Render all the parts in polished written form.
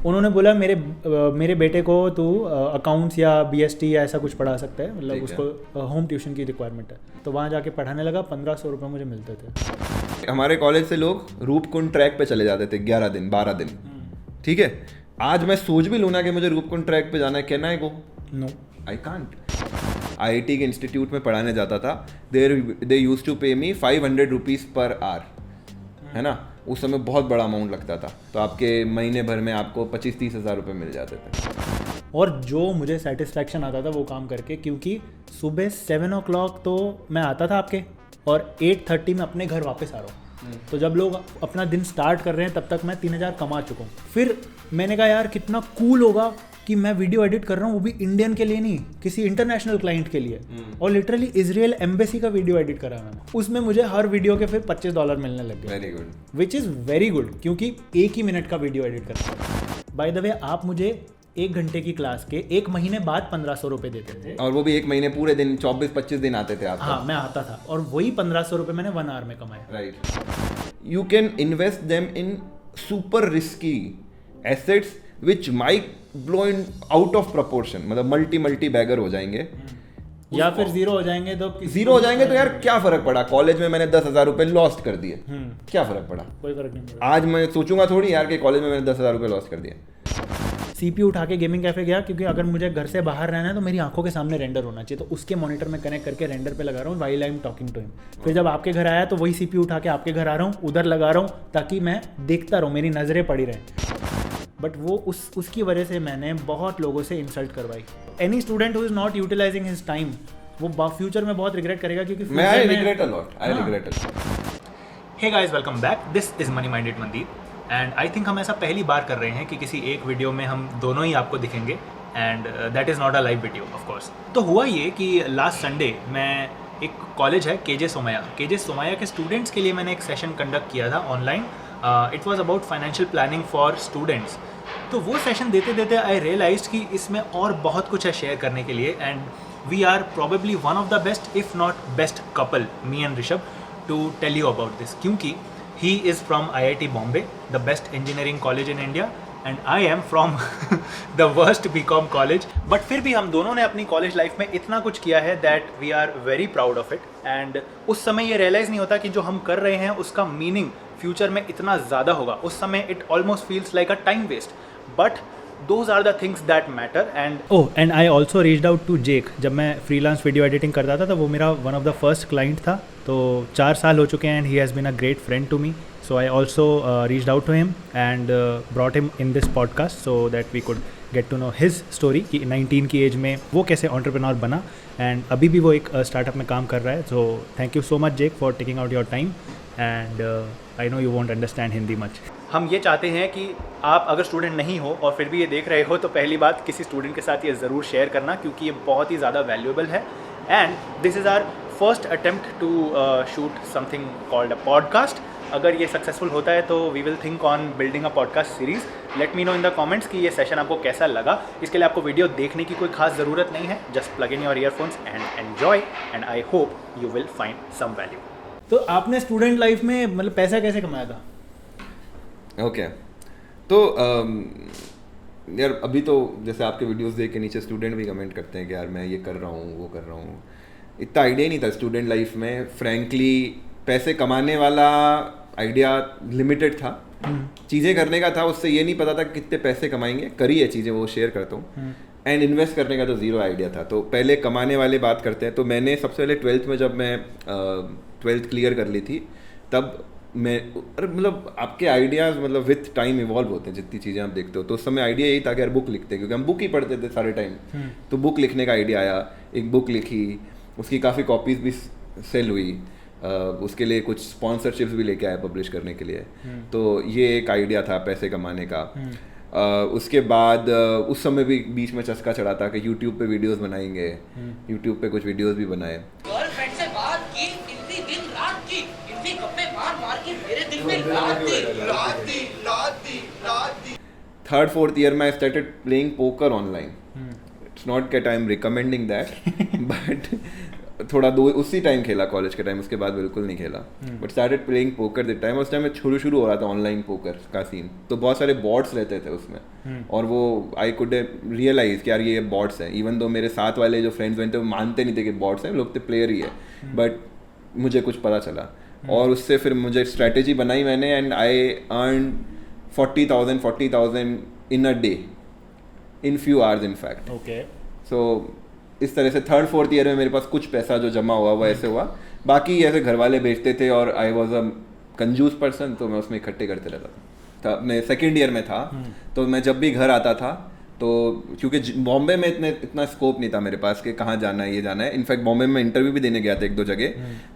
उन्होंने बोला मेरे बेटे को तू अकाउंट्स या BST या ऐसा कुछ पढ़ा सकता है, मतलब उसको होम ट्यूशन की रिक्वायरमेंट है। तो वहाँ जाके पढ़ाने लगा, 1500 रुपये मुझे मिलते थे। हमारे कॉलेज से लोग रूपकुंड ट्रैक पे चले जाते थे 11 दिन 12 दिन, ठीक है। आज मैं सोच भी लूँ ना कि मुझे रूपकुंड ट्रैक पे जाना है, can I go? No, I can't. IIT के इंस्टीट्यूट में पढ़ाने जाता था, दे यूज्ड टू पे मी 500 रुपीज़ पर आवर, है ना। उस समय बहुत बड़ा अमाउंट लगता था, तो आपके महीने भर में आपको 25-30 हज़ार रुपये मिल जाते थे। और जो मुझे सेटिस्फैक्शन आता था वो काम करके, क्योंकि सुबह 7 o'clock तो मैं आता था आपके, और 8:30 में अपने घर वापस आ रहा हूँ। तो जब लोग अपना दिन स्टार्ट कर रहे हैं तब तक मैं 3000 कमा चुका हूँ। फिर मैंने कहा यार कितना कूल होगा कि मैं वीडियो एडिट कर रहा हूँ, वो भी इंडियन के लिए नहीं, किसी इंटरनेशनल क्लाइंट के लिए, और लिटरली इजराइल एम्बेसी का वीडियो एडिट करा मैंने। उसमें मुझे हर वीडियो के फिर $25 मिलने लग गए। Very good, which is very good, क्योंकि 1 ही मिनट का वीडियो एडिट करता हूँ। बाय द वे, आप मुझे 1 घंटे की क्लास के 1 महीने बाद 1500 रुपये देते थे, और वो भी 1 महीने पूरे दिन 24-25 दिन आते थे आप। हाँ, मैं आता था, और वही 1500 रुपये मैंने 1 hour में कमाए। Right. You can invest them in super risky assets which might blow in out of proportion, मतलब मल्टी बैगर हो जाएंगे, या फिर जीरो हो जाएंगे। तो जीरो हो जाएंगे तो यार क्या फर्क पड़ा? कॉलेज में मैंने 10,000 रुपये लॉस्ट कर दिए, क्या फर्क पड़ा? कोई फर्क नहीं पड़ा। आज मैं सोचूंगा थोड़ी यार कि कॉलेज में मैंने 10,000 रुपये लॉस्ट कर दिए। CPU उठा के गेमिंग कैफे गया, क्योंकि अगर मुझे घर से बाहर रहना है तो मेरी आंखों के सामने रेंडर होना चाहिए, तो उसके मॉनिटर में कनेक्ट करके रेंडर पे लगा रहा हूँ while I am talking to him. फिर जब आपके घर आया तो वही CPU उठा के आपके घर आ रहा हूँ, उधर लगा रहा हूँ, ताकि मैं देखता रहूँ, मेरी नज़रें पड़ी रहें। बट वो उसकी वजह से मैंने बहुत लोगों से इंसल्ट करवाई। Any student who is not utilising his time, वो फ्यूचर में बहुत रिग्रेट करेगा, क्योंकि I regret a lot. Hey guys, welcome back, this is money minded Mandeep, and I think हम ऐसा पहली बार कर रहे हैं कि किसी एक वीडियो में हम दोनों ही आपको दिखेंगे, and that is not a live video of course. तो हुआ ये कि लास्ट संडे मैं, एक कॉलेज है KJ सोमैया के स्टूडेंट्स के लिए मैंने एक सेशन कंडक्ट किया था online. It was about financial planning for students. तो वो सेशन देते देते आई रियलाइज कि इसमें और बहुत कुछ है शेयर करने के लिए, and we are probably one of the best if not best couple, me and Rishabh, to tell you about this, क्योंकि he is from IIT Bombay, the best engineering college in India, and I am from the worst BCom college. But फिर भी हम दोनों ने अपनी college life में इतना कुछ किया है that we are very proud of it. And उस समय ये रियलाइज़ नहीं होता कि जो हम कर रहे हैं उसका मीनिंग फ्यूचर में इतना ज़्यादा होगा। उस समय it almost feels like a time waste. But those are the things that matter. And I also reached out to Jake. जब मैं freelance video editing करता था तो वो मेरा one of the first client था। तो 4 साल हो चुके हैं, and he has been a great friend to me. So I also reached out to him and brought him in this podcast so that we could get to know his story कि 19 की as में वो कैसे entrepreneur बना, and अभी भी वो एक startup में काम कर रहा है। So thank you so much Jake for taking out your time, and I know you won't understand Hindi much. हम ये चाहते हैं कि आप अगर स्टूडेंट नहीं हो और फिर भी ये देख रहे हो तो पहली बात किसी स्टूडेंट के साथ ये ज़रूर शेयर करना, क्योंकि ये बहुत ही ज़्यादा वैल्यूएबल है। And this is our first attempt to shoot something called a podcast. अगर ये सक्सेसफुल होता है तो we will think on building a podcast series. Let me know in the comments कि ये सेशन आपको कैसा लगा। इसके लिए आपको वीडियो देखने की कोई खास ज़रूरत नहीं है, just plug in your earphones and enjoy, and I hope you will find some value. तो आपने स्टूडेंट लाइफ में मतलब पैसा कैसे कमाया था? ओके, तो यार अभी तो जैसे आपके वीडियोस देख के नीचे स्टूडेंट भी कमेंट करते हैं कि यार मैं ये कर रहा हूँ वो कर रहा हूँ। इतना आइडिया नहीं था स्टूडेंट लाइफ में, फ्रैंकली पैसे कमाने वाला आइडिया लिमिटेड था, चीज़ें करने का था, उससे ये नहीं पता था कि कितने पैसे कमाएंगे। करी है चीज़ें, वो शेयर करता हूँ, एंड इन्वेस्ट करने का तो ज़ीरो आइडिया था। तो पहले कमाने वाले बात करते हैं। तो मैंने सबसे पहले 12th में, जब मैं 12th क्लियर कर ली थी, तब मैं मतलब आपके आइडियाज़ मतलब विथ टाइम इवॉल्व होते हैं, जितनी चीज़ें आप देखते हो। तो उस समय आइडिया यही था कि यार बुक लिखते हैं, क्योंकि हम बुक ही पढ़ते थे सारे टाइम। तो बुक लिखने का आइडिया आया, एक बुक लिखी, उसकी काफ़ी कॉपीज़ भी सेल हुई, उसके लिए कुछ स्पॉन्सरशिप्स भी लेके आए पब्लिश करने के लिए। तो ये एक आइडिया था पैसे कमाने का। उसके बाद उस समय भी बीच में चस्का चढ़ा था कि यूट्यूब पे वीडियोस बनाएंगे, यूट्यूब पे कुछ वीडियोस भी बनाए। गर्लफ्रेंड से बात की, इतनी दिन रात की, इतनी गप्पे मार के मेरे दिल में लात दी। 3rd 4th ईयर में I started playing poker online. It's not that I am recommending that, but थोड़ा दो उसी टाइम खेला कॉलेज के टाइम, उसके बाद बिल्कुल नहीं खेला। But started playing poker the time, उस टाइम में शुरू हो रहा था ऑनलाइन पोकर का सीन, तो बहुत सारे बॉट्स रहते थे उसमें, और वो आई कुड रियलाइज कि यार ये बॉट्स हैं। इवन दो मेरे साथ वाले जो फ्रेंड्स बने थे वो मानते नहीं थे कि बॉट्स हैं, लोग तो प्लेयर ही है, बट मुझे कुछ पता चला और उससे फिर मुझे स्ट्रैटेजी बनाई मैंने, and I earn 40,000 in a day, in few hours in fact. Okay, so इस तरह से 3rd 4th ईयर में मेरे पास कुछ पैसा जो जमा हुआ वो ऐसे हुआ। बाकी ऐसे घर वाले बेचते थे और आई वॉज अ कंजूस पर्सन, तो मैं उसमें इकट्ठे करते रहता था। मैं 2nd ईयर में था, तो मैं जब भी घर आता था, तो क्योंकि बॉम्बे में इतना स्कोप नहीं था मेरे पास कि कहाँ जाना है, ये जाना है। इनफैक्ट बॉम्बे में इंटरव्यू भी देने गया था 1-2 जगह,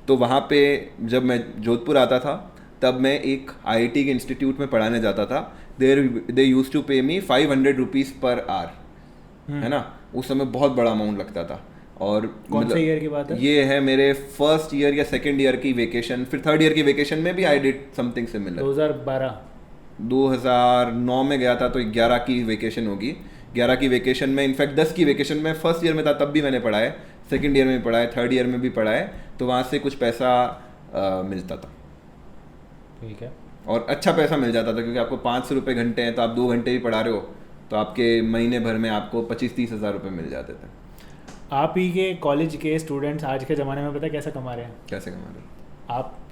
तो वहाँ पे जब मैं जोधपुर आता था तब मैं एक IIT के इंस्टीट्यूट में पढ़ाने जाता था। दे यूज टू पे मी 500 रुपीज़ पर आवर, है ना, उस समय बहुत बड़ा अमाउंट लगता था। और कौन से ईयर की बात है? ये है मेरे 1st ईयर या 2nd ईयर की वेकेशन। फिर 3rd ईयर की वेकेशन में भी आई डिड समथिंग सिमिलर। 2009 में गया था, तो 11 की वेकेशन होगी। 11 की वेकेशन में, इनफैक्ट 10 की वेकेशन में 1st ईयर में था तब भी मैंने पढ़ा है, 2nd ईयर में भी पढ़ा है, 3rd ईयर में भी पढ़ा है, तो वहाँ से कुछ पैसा मिलता था। ठीक है, और अच्छा पैसा मिल जाता था, क्योंकि आपको 500 रुपये घंटे हैं, तो आप 2 घंटे भी पढ़ा रहे हो तो आपके महीने भर में आपको 25-30 हज़ार रुपये मिल जाते थे। आप ही के कॉलेज के स्टूडेंट्स आज के ज़माने में पता है कैसे कमा रहे हैं? कैसे कमा रहे?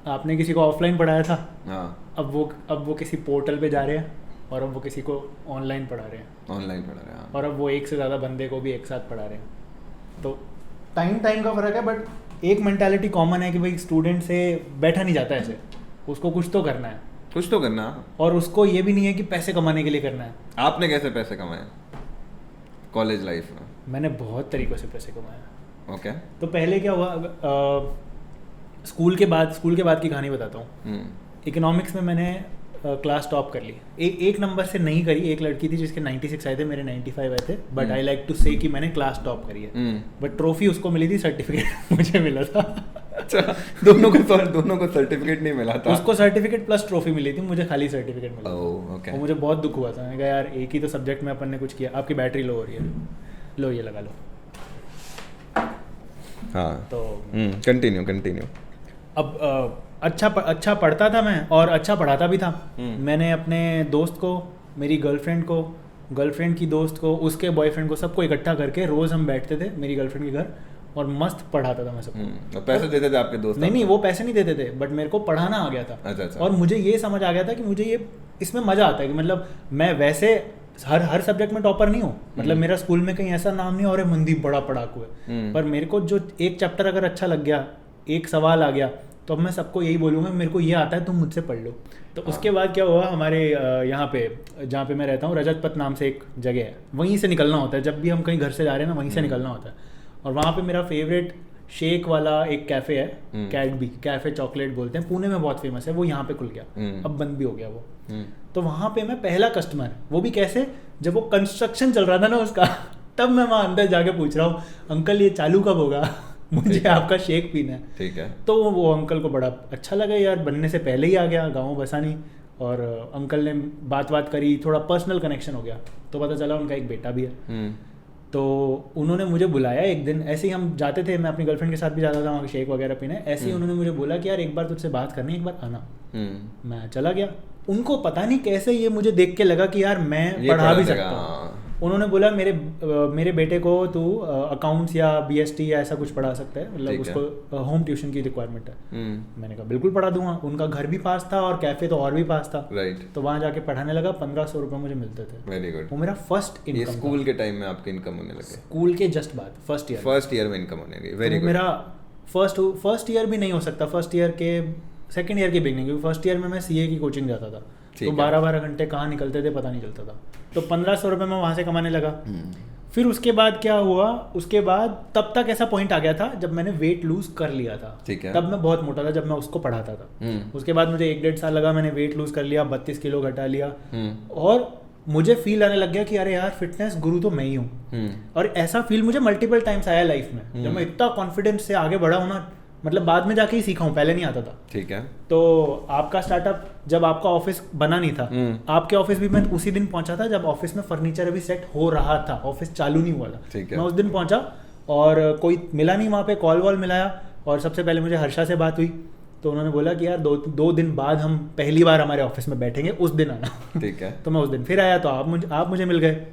आपने किसी को ऑफलाइन पढ़ाया था, हाँ, अब वो किसी पोर्टल पे जा रहे हैं, और अब वो किसी को ऑनलाइन पढ़ा रहे हैं, ऑनलाइन पढ़ा रहे हैं, हाँ। और अब वो एक से ज़्यादा बंदे को भी एक साथ पढ़ा रहे हैं। तो टाइम का फ़र्क है, बट एक मेंटालिटी कॉमन है कि भाई स्टूडेंट से बैठा नहीं जाता ऐसे, उसको कुछ तो करना है, कुछ तो करना, और उसको ये भी नहीं है कि पैसे कमाने के लिए करना है। आपने कैसे पैसे कमाए कॉलेज लाइफ में? मैंने बहुत तरीक़ों से पैसे कमाए। ओके। तो पहले क्या हुआ, स्कूल के बाद की कहानी बताता हूँ। इकोनॉमिक्स में मैंने क्लास टॉप कर ली, एक नंबर से नहीं करी। एक लड़की थी जिसके 96 आए थे, मेरे 95 आए थे, बट आई लाइक टू से कि मैंने क्लास टॉप करी है। बट ट्रॉफी उसको मिली थी, सर्टिफिकेट मुझे मिला था। अच्छा, दोनों को सर्टिफिकेट नहीं मिला था? उसको सर्टिफिकेट प्लस ट्रॉफी मिली थी, मुझे खाली सर्टिफिकेट मिला। ओके। और मुझे बहुत दुख हुआ था। मैंने कहा यार एक ही तो सब्जेक्ट में अपन ने कुछ किया। आपकी बैटरी लो हो रही है, लो ये लगा लो। हाँ, तो कंटिन्यू। अब अच्छा पढ़ता था मैं, और अच्छा पढ़ाता भी था। मैंने अपने दोस्त को, मेरी गर्लफ्रेंड को, गर्लफ्रेंड की दोस्त को, उसके बॉयफ्रेंड को, सबको इकट्ठा करके रोज़ हम बैठते थे मेरी गर्लफ्रेंड के घर, और मस्त पढ़ाता था मैं सबको। और पैसे देते थे आपके दोस्त? नहीं, वो पैसे नहीं देते थे, बट मेरे को पढ़ाना आ गया था। अच्छा। और मुझे ये समझ आ गया था कि मुझे ये इसमें मज़ा आता है, कि मतलब मैं वैसे हर सब्जेक्ट में टॉपर नहीं हूँ। मतलब मेरा स्कूल में कहीं ऐसा नाम नहीं और मनदीप बड़ा पढ़ाकू है, पर मेरे को जो एक चैप्टर अगर अच्छा लग गया, एक सवाल आ गया, तो अब मैं सबको यही बोलूँगा मेरे को ये आता है, तुम मुझसे पढ़ लो। तो उसके बाद क्या हुआ, हमारे यहाँ पे जहाँ पे मैं रहता हूँ, रजत पथ नाम से एक जगह है, वहीं से निकलना होता है। जब भी हम कहीं घर से जा रहे हैं ना, वहीं से निकलना होता है। और वहाँ पे मेरा फेवरेट शेक वाला एक कैफ़े है, कैडबी कैफ़े चॉकलेट बोलते हैं, पुणे में बहुत फेमस है वो। यहाँ पे खुल गया, अब बंद भी हो गया वो। तो वहाँ पे मैं पहला कस्टमर, वो भी कैसे, जब वो कंस्ट्रक्शन चल रहा था ना उसका, तब मैं वहाँ अंदर जाके पूछ रहा हूँ, अंकल ये चालू कब होगा, मुझे आपका शेक पीना है। ठीक है। तो वो अंकल को बड़ा अच्छा लगा, यार बनने से पहले ही आ गया, गाँव बसा नहीं। और अंकल ने बात करी, थोड़ा पर्सनल कनेक्शन हो गया, तो पता चला उनका एक बेटा भी है। तो उन्होंने मुझे बुलाया एक दिन, ऐसे ही हम जाते थे, मैं अपनी गर्लफ्रेंड के साथ भी जाता था वहाँ शेक वगैरह पीने। ऐसे ही उन्होंने मुझे बोला कि यार एक बार तुझसे बात करनी है, एक बार आना। मैं चला गया। उनको पता नहीं कैसे ये मुझे देख के लगा कि यार मैं पढ़ा भी सकता हूँ। उन्होंने बोला मेरे बेटे को तू अकाउंट्स या BST या ऐसा कुछ पढ़ा सकता है, मतलब उसको होम ट्यूशन की रिक्वायरमेंट है। मैंने कहा बिल्कुल पढ़ा दूंगा। उनका घर भी पास था और कैफे तो और भी पास था। राइट। तो वहाँ जाके पढ़ाने लगा, 1500 रुपये मुझे मिलते थे। Very good. वो मेरा फर्स्ट इनकम। स्कूल के टाइम में आपके इनकम होने लगे? स्कूल के जस्ट बाद, फर्स्ट ईयर में इनकम होने लगी। Very good. मेरा फर्स्ट ईयर भी नहीं हो सकता, फर्स्ट ईयर के सेकंड ईयर की बिगनिंग, क्योंकि फर्स्ट ईयर में मैं CA की कोचिंग जाता था, तो 12-12 घंटे कहाँ निकलते थे पता नहीं चलता था। तो 1500 रुपये मैं वहाँ से कमाने लगा। फिर उसके बाद क्या हुआ, उसके बाद तब तक ऐसा पॉइंट आ गया था जब मैंने वेट लूज कर लिया था। ठीक है। तब मैं बहुत मोटा था जब मैं उसको पढ़ाता था। उसके बाद मुझे 1-1.5 साल लगा, मैंने वेट लूज कर लिया, 32 किलो घटा लिया, और मुझे फील आने लग गया कि अरे यार फिटनेस गुरु तो मैं ही हूँ। और ऐसा फील मुझे मल्टीपल टाइम्स आया लाइफ में, जब मैं इतना कॉन्फिडेंस से आगे बढ़ा हूँ ना, मतलब बाद में जाके ही सीखा हूँ, पहले नहीं आता था। ठीक है। तो आपका स्टार्टअप, जब आपका ऑफिस बना नहीं था, आपके ऑफिस भी मैं उसी दिन पहुंचा था जब ऑफिस में फर्नीचर अभी सेट हो रहा था, ऑफिस चालू नहीं हुआ था। मैं उस दिन पहुंचा और कोई मिला नहीं वहाँ पे, कॉल वॉल मिलाया और सबसे पहले मुझे हर्षा से बात हुई तो उन्होंने बोला कि यार दो दिन बाद हम पहली बार हमारे ऑफिस में बैठेंगे, उस दिन आना। ठीक है। तो मैं उस दिन फिर आया तो आप मुझे मिल गए,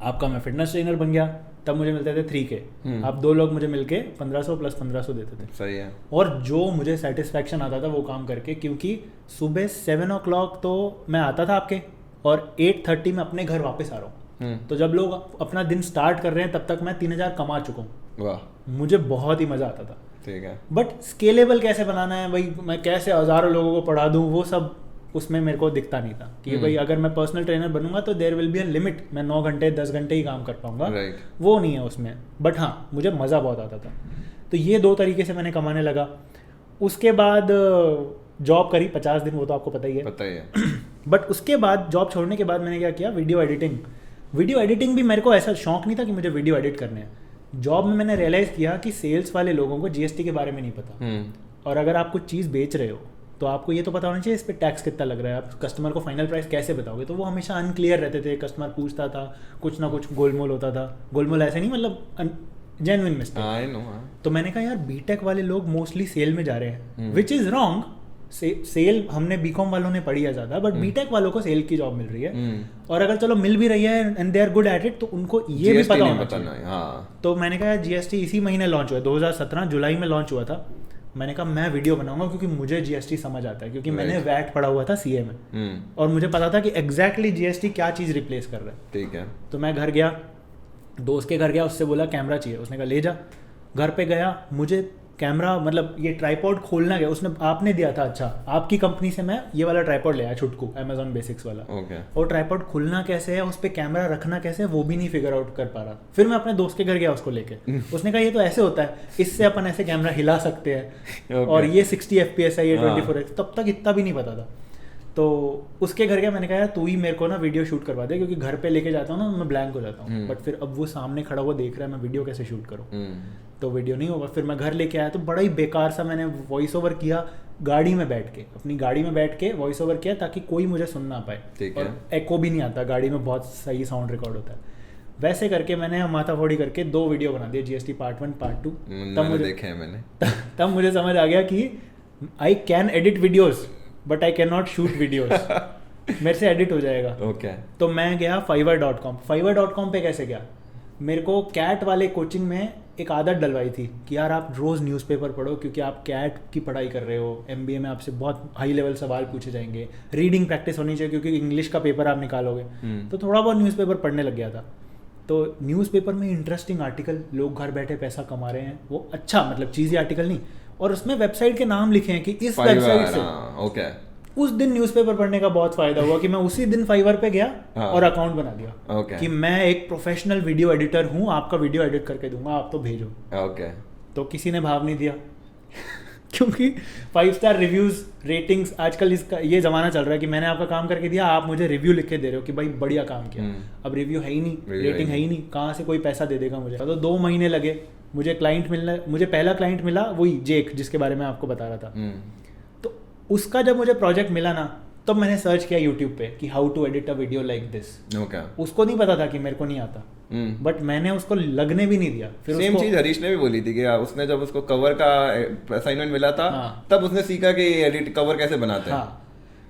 आपका मैं फिटनेस ट्रेनर बन गया, तब मुझे मिलते थे 3K, आप 2 लोग मुझे मिलके 1500 प्लस 1500 देते थे। सही है। और जो मुझे सेटिस्फैक्शन आता था वो काम करके, क्योंकि सुबह 7 o'clock तो मैं आता था आपके और 8:30 में अपने घर वापस आ रहा हूँ। तो जब लोग अपना दिन स्टार्ट कर रहे हैं तब तक मैं 3000 कमा चुका हूँ। वाह, मुझे बहुत ही मज़ा आता था। ठीक है। बट स्केलेबल कैसे बनाना है भाई, मैं कैसे हज़ारों लोगों को पढ़ा दूँ, वो सब उसमें मेरे को दिखता नहीं था कि भाई अगर मैं पर्सनल ट्रेनर बनूंगा तो there will be a limit, मैं 9 घंटे 10 घंटे ही काम कर पाऊंगा। वो नहीं है उसमें। बट हाँ, मुझे मज़ा बहुत आता था। तो ये 2 तरीके से मैंने कमाने लगा। उसके बाद जॉब करी 50 दिन, वो तो आपको पता ही है। बट उसके बाद जॉब छोड़ने के बाद मैंने क्या किया, वीडियो एडिटिंग भी मेरे को ऐसा शौक नहीं था कि मुझे वीडियो एडिट करने हैं। जॉब में मैंने रियलाइज़ किया कि सेल्स वाले लोगों को GST के बारे में नहीं पता। और अगर आप कुछ चीज़ बेच रहे हो तो आपको ये तो पता होना चाहिए इस पर टैक्स कितना लग रहा है, आप कस्टमर को फाइनल प्राइस कैसे बताओगे। तो वो हमेशा अनक्लियर रहते थे, कस्टमर पूछता था, कुछ ना कुछ गोलमोल होता था। गोलमोल ऐसे नहीं, मतलब जेन्युइन मिस्टेक। तो मैंने कहा यार बीटेक वाले लोग मोस्टली सेल में जा रहे हैं, विच इज़ रॉन्ग। सेल हमने बीकॉम वालों ने पढ़ी है ज़्यादा, बट बीटेक वालों को सेल की जॉब मिल रही है। और अगर चलो मिल भी रही है and they are good at it, तो उनको ये भी पता होना चाहिए। तो मैंने कहा GST इसी महीने लॉन्च हुआ, 2017 जुलाई में लॉन्च हुआ था। मैंने कहा मैं वीडियो बनाऊंगा क्योंकि मुझे GST समझ आता है, क्योंकि मैंने वैट पढ़ा हुआ था CA में और मुझे पता था कि एग्जैक्टली GST क्या चीज़ रिप्लेस कर रहा है। ठीक है। तो मैं घर गया, दोस्त के घर गया, उससे बोला कैमरा चाहिए, उसने कहा ले जा। घर पे गया, मुझे कैमरा मतलब ये ट्राइपॉड खोलना गया, उसने आपने दिया था, अच्छा आपकी कंपनी से मैं ये वाला ट्राइपॉड ले आया छुटकू, Amazon बेसिक्स वाला। और ट्राइपॉड खुलना कैसे है, उस पर कैमरा रखना कैसे है, वो भी नहीं फिगर आउट कर पा रहा। फिर मैं अपने दोस्त के घर गया उसको लेके, उसने कहा ये तो ऐसे होता है, इससे अपन ऐसे कैमरा हिला सकते हैं और ये 60 FPS है, ये 24 तब तक इतना भी नहीं पता था। तो उसके घर गया, मैंने कहा यार तू ही मेरे को ना वीडियो शूट करवा दे, क्योंकि घर पे लेके जाता हूँ ना मैं ब्लैंक हो जाता हूँ। बट फिर अब वो सामने खड़ा हुआ देख रहा है, मैं वीडियो कैसे शूट करूँ, तो वीडियो नहीं होगा। फिर मैं घर लेके आया तो बड़ा ही बेकार सा मैंने वॉइस ओवर किया, गाड़ी में बैठ के, अपनी गाड़ी में बैठ के वॉइस ओवर किया ताकि कोई मुझे सुन ना पाए और एको भी नहीं आता, गाड़ी में बहुत सही साउंड रिकॉर्ड होता है। वैसे करके मैंने माथा फोड़ी करके 2 वीडियो बना दिए, GST पार्ट 1 पार्ट 2। तब मुझे देखे हैं मैंने तब मुझे समझ आ गया कि I can edit videos but I can not shoot videos, मेरे से एडिट हो जाएगा। तो मैं गया fiverr.com पे कैसे गया, मेरे को कैट वाले कोचिंग में एक आदत डलवाई थी कि यार आप रोज़ न्यूज़पेपर पढ़ो, क्योंकि आप कैट की पढ़ाई कर रहे हो, MBA में आपसे बहुत हाई लेवल सवाल पूछे जाएंगे, रीडिंग प्रैक्टिस होनी चाहिए क्योंकि इंग्लिश का पेपर आप निकालोगे। तो थोड़ा बहुत न्यूज़पेपर पढ़ने लग गया था। तो न्यूज़पेपर में इंटरेस्टिंग आर्टिकल, लोग घर बैठे पैसा कमा रहे हैं, वो अच्छा मतलब चीज़ी आर्टिकल नहीं, और उसमें वेबसाइट के नाम लिखे हैं कि इस वेबसाइट से। उस दिन न्यूज़पेपर पढ़ने का बहुत फायदा हुआ कि मैं उसी दिन फाइवर पे गया और अकाउंट बना दिया कि मैं एक प्रोफेशनल वीडियो एडिटर हूँ, आपका वीडियो एडिट करके दूंगा, आप तो भेजो। तो किसी ने भाव नहीं दिया क्योंकि 5 स्टार रिव्यूज रेटिंग्स, आजकल इसका ये ज़माना चल रहा है कि मैंने आपका काम करके दिया, आप मुझे रिव्यू लिख के दे रहे हो कि भाई बढ़िया काम किया। अब रिव्यू है ही नहीं, रेटिंग है ही नहीं, कहाँ से कोई पैसा दे देगा मुझे। तो 2 महीने लगे मुझे क्लाइंट मिलना, मुझे पहला क्लाइंट मिला वही जेक जिसके बारे में आपको बता रहा था। तो उसका जब मुझे प्रोजेक्ट मिला ना, तब मैंने सर्च किया यूट्यूब पे कि how to edit a video like this. उसको नहीं पता था कि मेरे को नहीं आता, बट मैंने उसको लगने भी नहीं दिया। फिर सेम चीज हरीश ने भी बोली थी कि उसने जब उसको कवर का असाइनमेंट मिला था, तब उसने सीखा कि एडिट कवर कैसे बनाते हैं।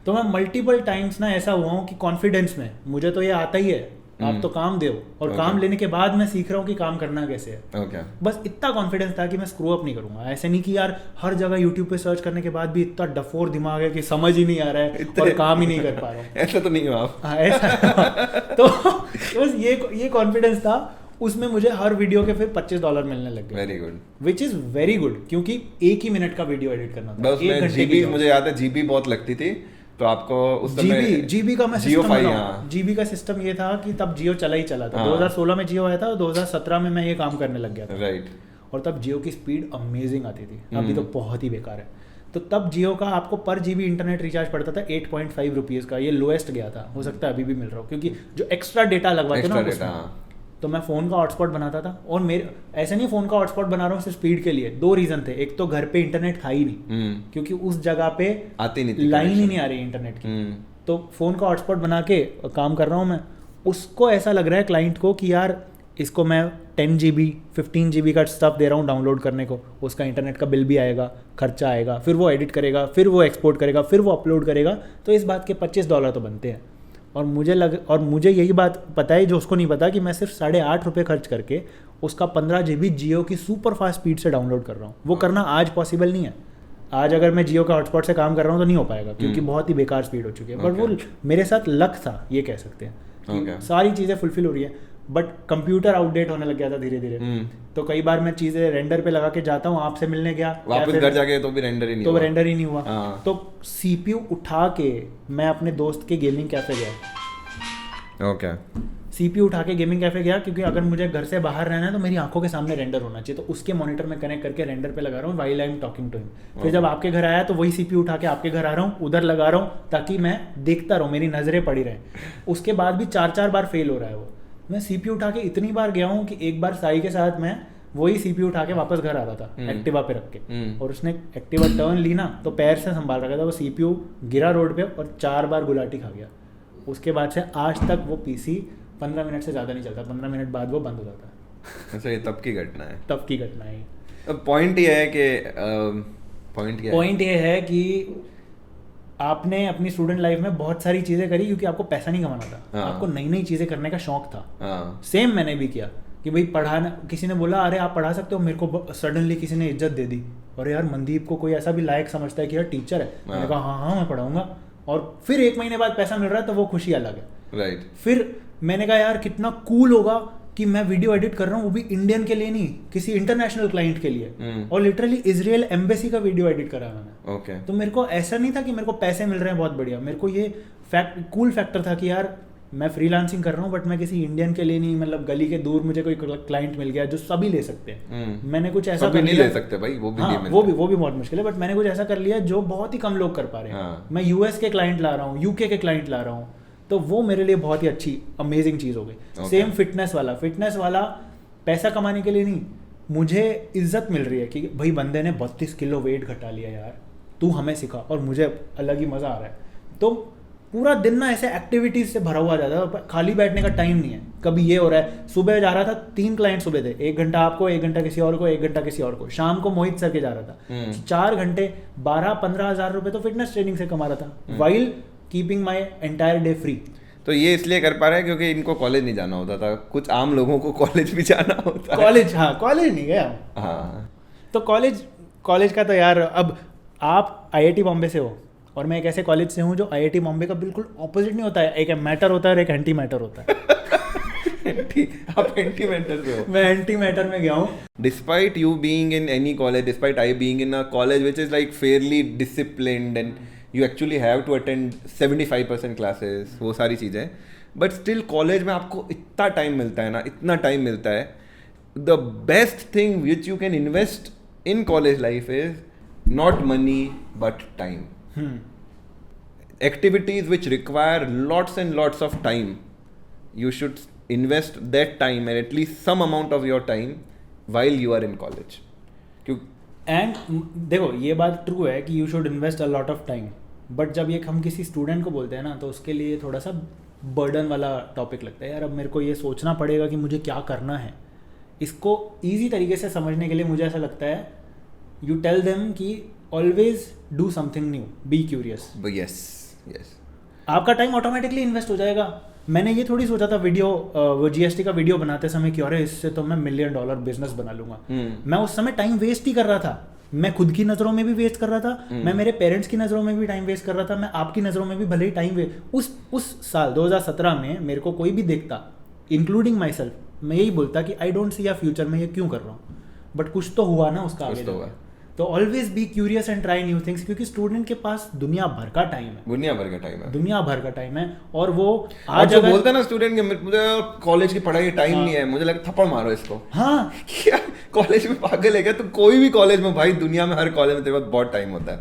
तो मैं मल्टीपल टाइम्स ना ऐसा हुआ हूँ कि कॉन्फिडेंस में मुझे तो ये आता ही है, आप तो काम दो, और काम लेने के बाद मैं सीख रहा हूँ कि काम करना कैसे है। बस इतना कॉन्फिडेंस था कि मैं स्क्रू अप नहीं करूंगा। ऐसे नहीं कि यार हर जगह यूट्यूब पे सर्च करने के बाद भी इतना डफोर दिमाग है कि समझ ही नहीं आ रहा है और काम ही नहीं कर पा रहा हूँ। ऐसा तो नहीं हुआ आप? ऐसा तो बस ये कॉन्फिडेंस था। उसमें मुझे हर वीडियो के फिर $25 मिलने लग गए। Very good, which is very good, क्योंकि 1 ही मिनट का वीडियो एडिट करना था। 1 घंटे की मुझे याद है जीबी बहुत लगती थी, तो आपको उस समय जीबी का मैं सिस्टम बनाऊं। जीबी का सिस्टम ये था कि तब जियो चला ही चला था। 2016 में जियो आया था, 2017 में मैं ये काम करने लग गया था। राइट। और तब जियो की स्पीड अमेजिंग आती थी, अभी तो बहुत ही बेकार है। तो तब जियो का आपको पर जीबी इंटरनेट रिचार्ज पड़ता था 8.5 रुपीज़ का, ये लोएस्ट गया था, हो सकता है अभी भी मिल रहा हो, क्योंकि जो एक्स्ट्रा डेटा लगवाते ना, तो मैं फ़ोन का हॉटस्पॉट बनाता था। और मेरे ऐसे नहीं फ़ोन का हॉटस्पॉट बना रहा हूँ सिर्फ स्पीड के लिए, 2 रीज़न थे। एक तो घर पे इंटरनेट था ही नहीं, क्योंकि उस जगह पे आती नहीं थी, लाइन ही नहीं आ रही इंटरनेट की। तो फ़ोन का हॉटस्पॉट बना के काम कर रहा हूँ मैं। उसको ऐसा लग रहा है क्लाइंट को कि यार इसको मैं 10 GB 15 GB का स्टफ दे रहा हूँ डाउनलोड करने को, उसका इंटरनेट का बिल भी आएगा, खर्चा आएगा, फिर वो एडिट करेगा, फिर वो एक्सपोर्ट करेगा, फिर वो अपलोड करेगा, तो इस बात के $25 तो बनते हैं। और मुझे यही बात पता है जो उसको नहीं पता कि मैं सिर्फ ₹8.5 खर्च करके उसका 15 GB जियो की सुपर फास्ट स्पीड से डाउनलोड कर रहा हूँ। वो करना आज पॉसिबल नहीं है। आज अगर मैं जियो का हॉटस्पॉट से काम कर रहा हूँ तो नहीं हो पाएगा, क्योंकि बहुत ही बेकार स्पीड हो चुकी है। बट वो मेरे साथ लक था, ये कह सकते हैं कि सारी चीज़ें फुलफिल हो रही है। बट कंप्यूटर आउटडेट होने लग गया था धीरे धीरे, तो कई बार मैं चीज़ें रेंडर पे लगा के जाता हूँ, आपसे मिलने गया, वापस घर जाके तो भी रेंडर ही नहीं हुआ। तो CPU उठा के मैं अपने दोस्त के गेमिंग कैफे गया। ओके। CPU उठा के गेमिंग कैफे गया, क्योंकि अगर मुझे घर से बाहर रहना है तो मेरी आंखों के सामने रेंडर होना चाहिए, तो उसके मॉनिटर में कनेक्ट करके रेंडर पे लगा रहा हूँ while I am talking to him. फिर जब आपके घर आया तो वही CPU उठा के आपके घर आ रहा हूँ, उधर लगा रहा हूँ ताकि मैं देखता रहूँ, मेरी नज़रें पड़ी रहें। उसके बाद भी 4 बार फेल हो रहा है वो। मैं CPU उठा के इतनी बार गया हूँ कि एक बार साई के साथ मैं वही CPU उठा के वापस घर आ रहा था एक्टिवा पे रख के, और उसने एक्टिवा टर्न ली ना तो पैर से संभाल रखा था, वो CPU गिरा रोड पे और 4 बार गुलाटी खा गया। उसके बाद से आज तक वो PC 15 मिनट से ज़्यादा नहीं चलता, 15 मिनट बाद वो बंद हो जाता है। अच्छा, ये तब की घटना है? तब की घटना है। अब पॉइंट ये है कि आपने अपनी स्टूडेंट लाइफ में बहुत सारी चीज़ें करी क्योंकि आपको पैसा नहीं कमाना था। हाँ। आपको नई नई चीज़ें करने का शौक था। हाँ। सेम मैंने भी किया कि भाई पढ़ाना, किसी ने बोला अरे आप पढ़ा सकते हो, मेरे को सडनली किसी ने इज्जत दे दी, अरे यार मनदीप को कोई ऐसा भी लायक समझता है कि यार टीचर है। मैंने कहा हाँ मैं पढ़ाऊंगा, और फिर 1 महीने बाद पैसा मिल रहा है तो वो खुशी अलग है। राइट। फिर मैंने कहा यार कितना कूल होगा कि मैं वीडियो एडिट कर रहा हूँ, वो भी इंडियन के लिए नहीं, किसी इंटरनेशनल क्लाइंट के लिए, और लिटरली इजराइल एम्बेसी का वीडियो एडिट करा मैंने। ओके। तो मेरे को ऐसा नहीं था कि मेरे को पैसे मिल रहे हैं बहुत बढ़िया, मेरे को ये कूल फैक्टर था कि यार मैं फ्रीलांसिंग कर रहा हूँ बट मैं किसी इंडियन के लिए नहीं, मतलब गली के दूर मुझे कोई क्लाइंट मिल गया जो सभी ले सकते हैं। मैंने कुछ ऐसा कर नहीं ले सकते भाई, वो भी हाँ, वो भी बहुत मुश्किल है, बट मैंने कुछ ऐसा कर लिया जो बहुत ही कम लोग कर पा रहे हैं। मैं US के क्लाइंट ला रहा हूँ, UK के क्लाइंट ला रहा हूँ, तो वो मेरे लिए बहुत ही अच्छी अमेजिंग चीज़ हो गई। सेम फिटनेस वाला पैसा कमाने के लिए नहीं, मुझे इज्जत मिल रही है कि भाई बंदे ने 32 किलो वेट घटा लिया यार, तू हमें सिखा, और मुझे अलग ही मज़ा आ रहा है। तो पूरा दिन ना ऐसे एक्टिविटीज़ से भरा हुआ जाता है, खाली बैठने का टाइम नहीं है। कभी ये हो रहा है, सुबह जा रहा था 3 क्लाइंट सुबह थे, 1 घंटा आपको, 1 घंटा किसी और को, 1 घंटा किसी और को। शाम को मोहित सर के जा रहा था, 4 घंटे 12-15 हज़ार रुपये तो फिटनेस ट्रेनिंग से कमा रहा था, while keeping my entire day free. तो ये इसलिए कर पा रहे हैं क्योंकि इनको कॉलेज नहीं जाना होता था, कुछ आम लोगों को कॉलेज भी जाना होता है। कॉलेज नहीं गया। हाँ, तो कॉलेज का तो यार, अब आप IIT बॉम्बे से हो और मैं एक ऐसे कॉलेज से हूँ जो IIT बॉम्बे का बिल्कुल ऑपोजिट नहीं होता है। एक मैटर होता है और एक एंटी मैटर होता है। आप एंटी मैटर से हो? मैं एंटी मैटर में गया हूँ। Despite you being in any college, despite I being in a college which is like fairly disciplined and you actually have to attend 75% classes, वो सारी चीज़ें, but still कॉलेज में आपको इतना टाइम मिलता है ना, इतना टाइम मिलता है। The best thing which you can invest in college life is not money but time. Activities which require lots and lots of time, you should invest that time and at least some amount of your time while you are in college. And देखो ये बात true है कि you should invest a lot of time, but जब ये हम किसी student को बोलते हैं ना तो उसके लिए थोड़ा सा बर्डन वाला टॉपिक लगता है। यार अब मेरे को ये सोचना पड़ेगा कि मुझे क्या करना है। इसको ईजी तरीके से समझने के लिए मुझे ऐसा लगता है, यू टेल देम कि always do something new, be curious. Yes, आपका टाइम ऑटोमेटिकली इन्वेस्ट हो जाएगा। मैंने ये थोड़ी सोचा था वीडियो, वो GST का वीडियो बनाते समय कि अरे इससे तो मैं $1 मिलियन बिजनेस बना लूंगा। मैं उस समय टाइम वेस्ट ही कर रहा था। मैं खुद की नज़रों में भी वेस्ट कर रहा था, मैं मेरे पेरेंट्स की नज़रों में भी टाइम वेस्ट कर रहा था, मैं आपकी नज़रों में भी भले ही टाइम वेस्ट। उस साल 2017 में मेरे को कोई भी देखता, इंक्लूडिंग माई सेल्फ, मैं यही बोलता कि I don't see a future में ये क्यों कर रहा हूँ, बट कुछ तो हुआ ना उसका आगे। तो always be curious and try new things, क्योंकि स्टूडेंट के पास दुनिया भर का टाइम है। और वो आज जो बोलता है ना स्टूडेंट के, मुझे कॉलेज की पढ़ाई टाइम नहीं है, मुझे लगता थप्पड़ मारो इसको। हाँ, क्या कॉलेज में पागल है क्या? तो कोई भी कॉलेज में भाई, दुनिया में हर कॉलेज में तेरे पास बहुत टाइम होता है।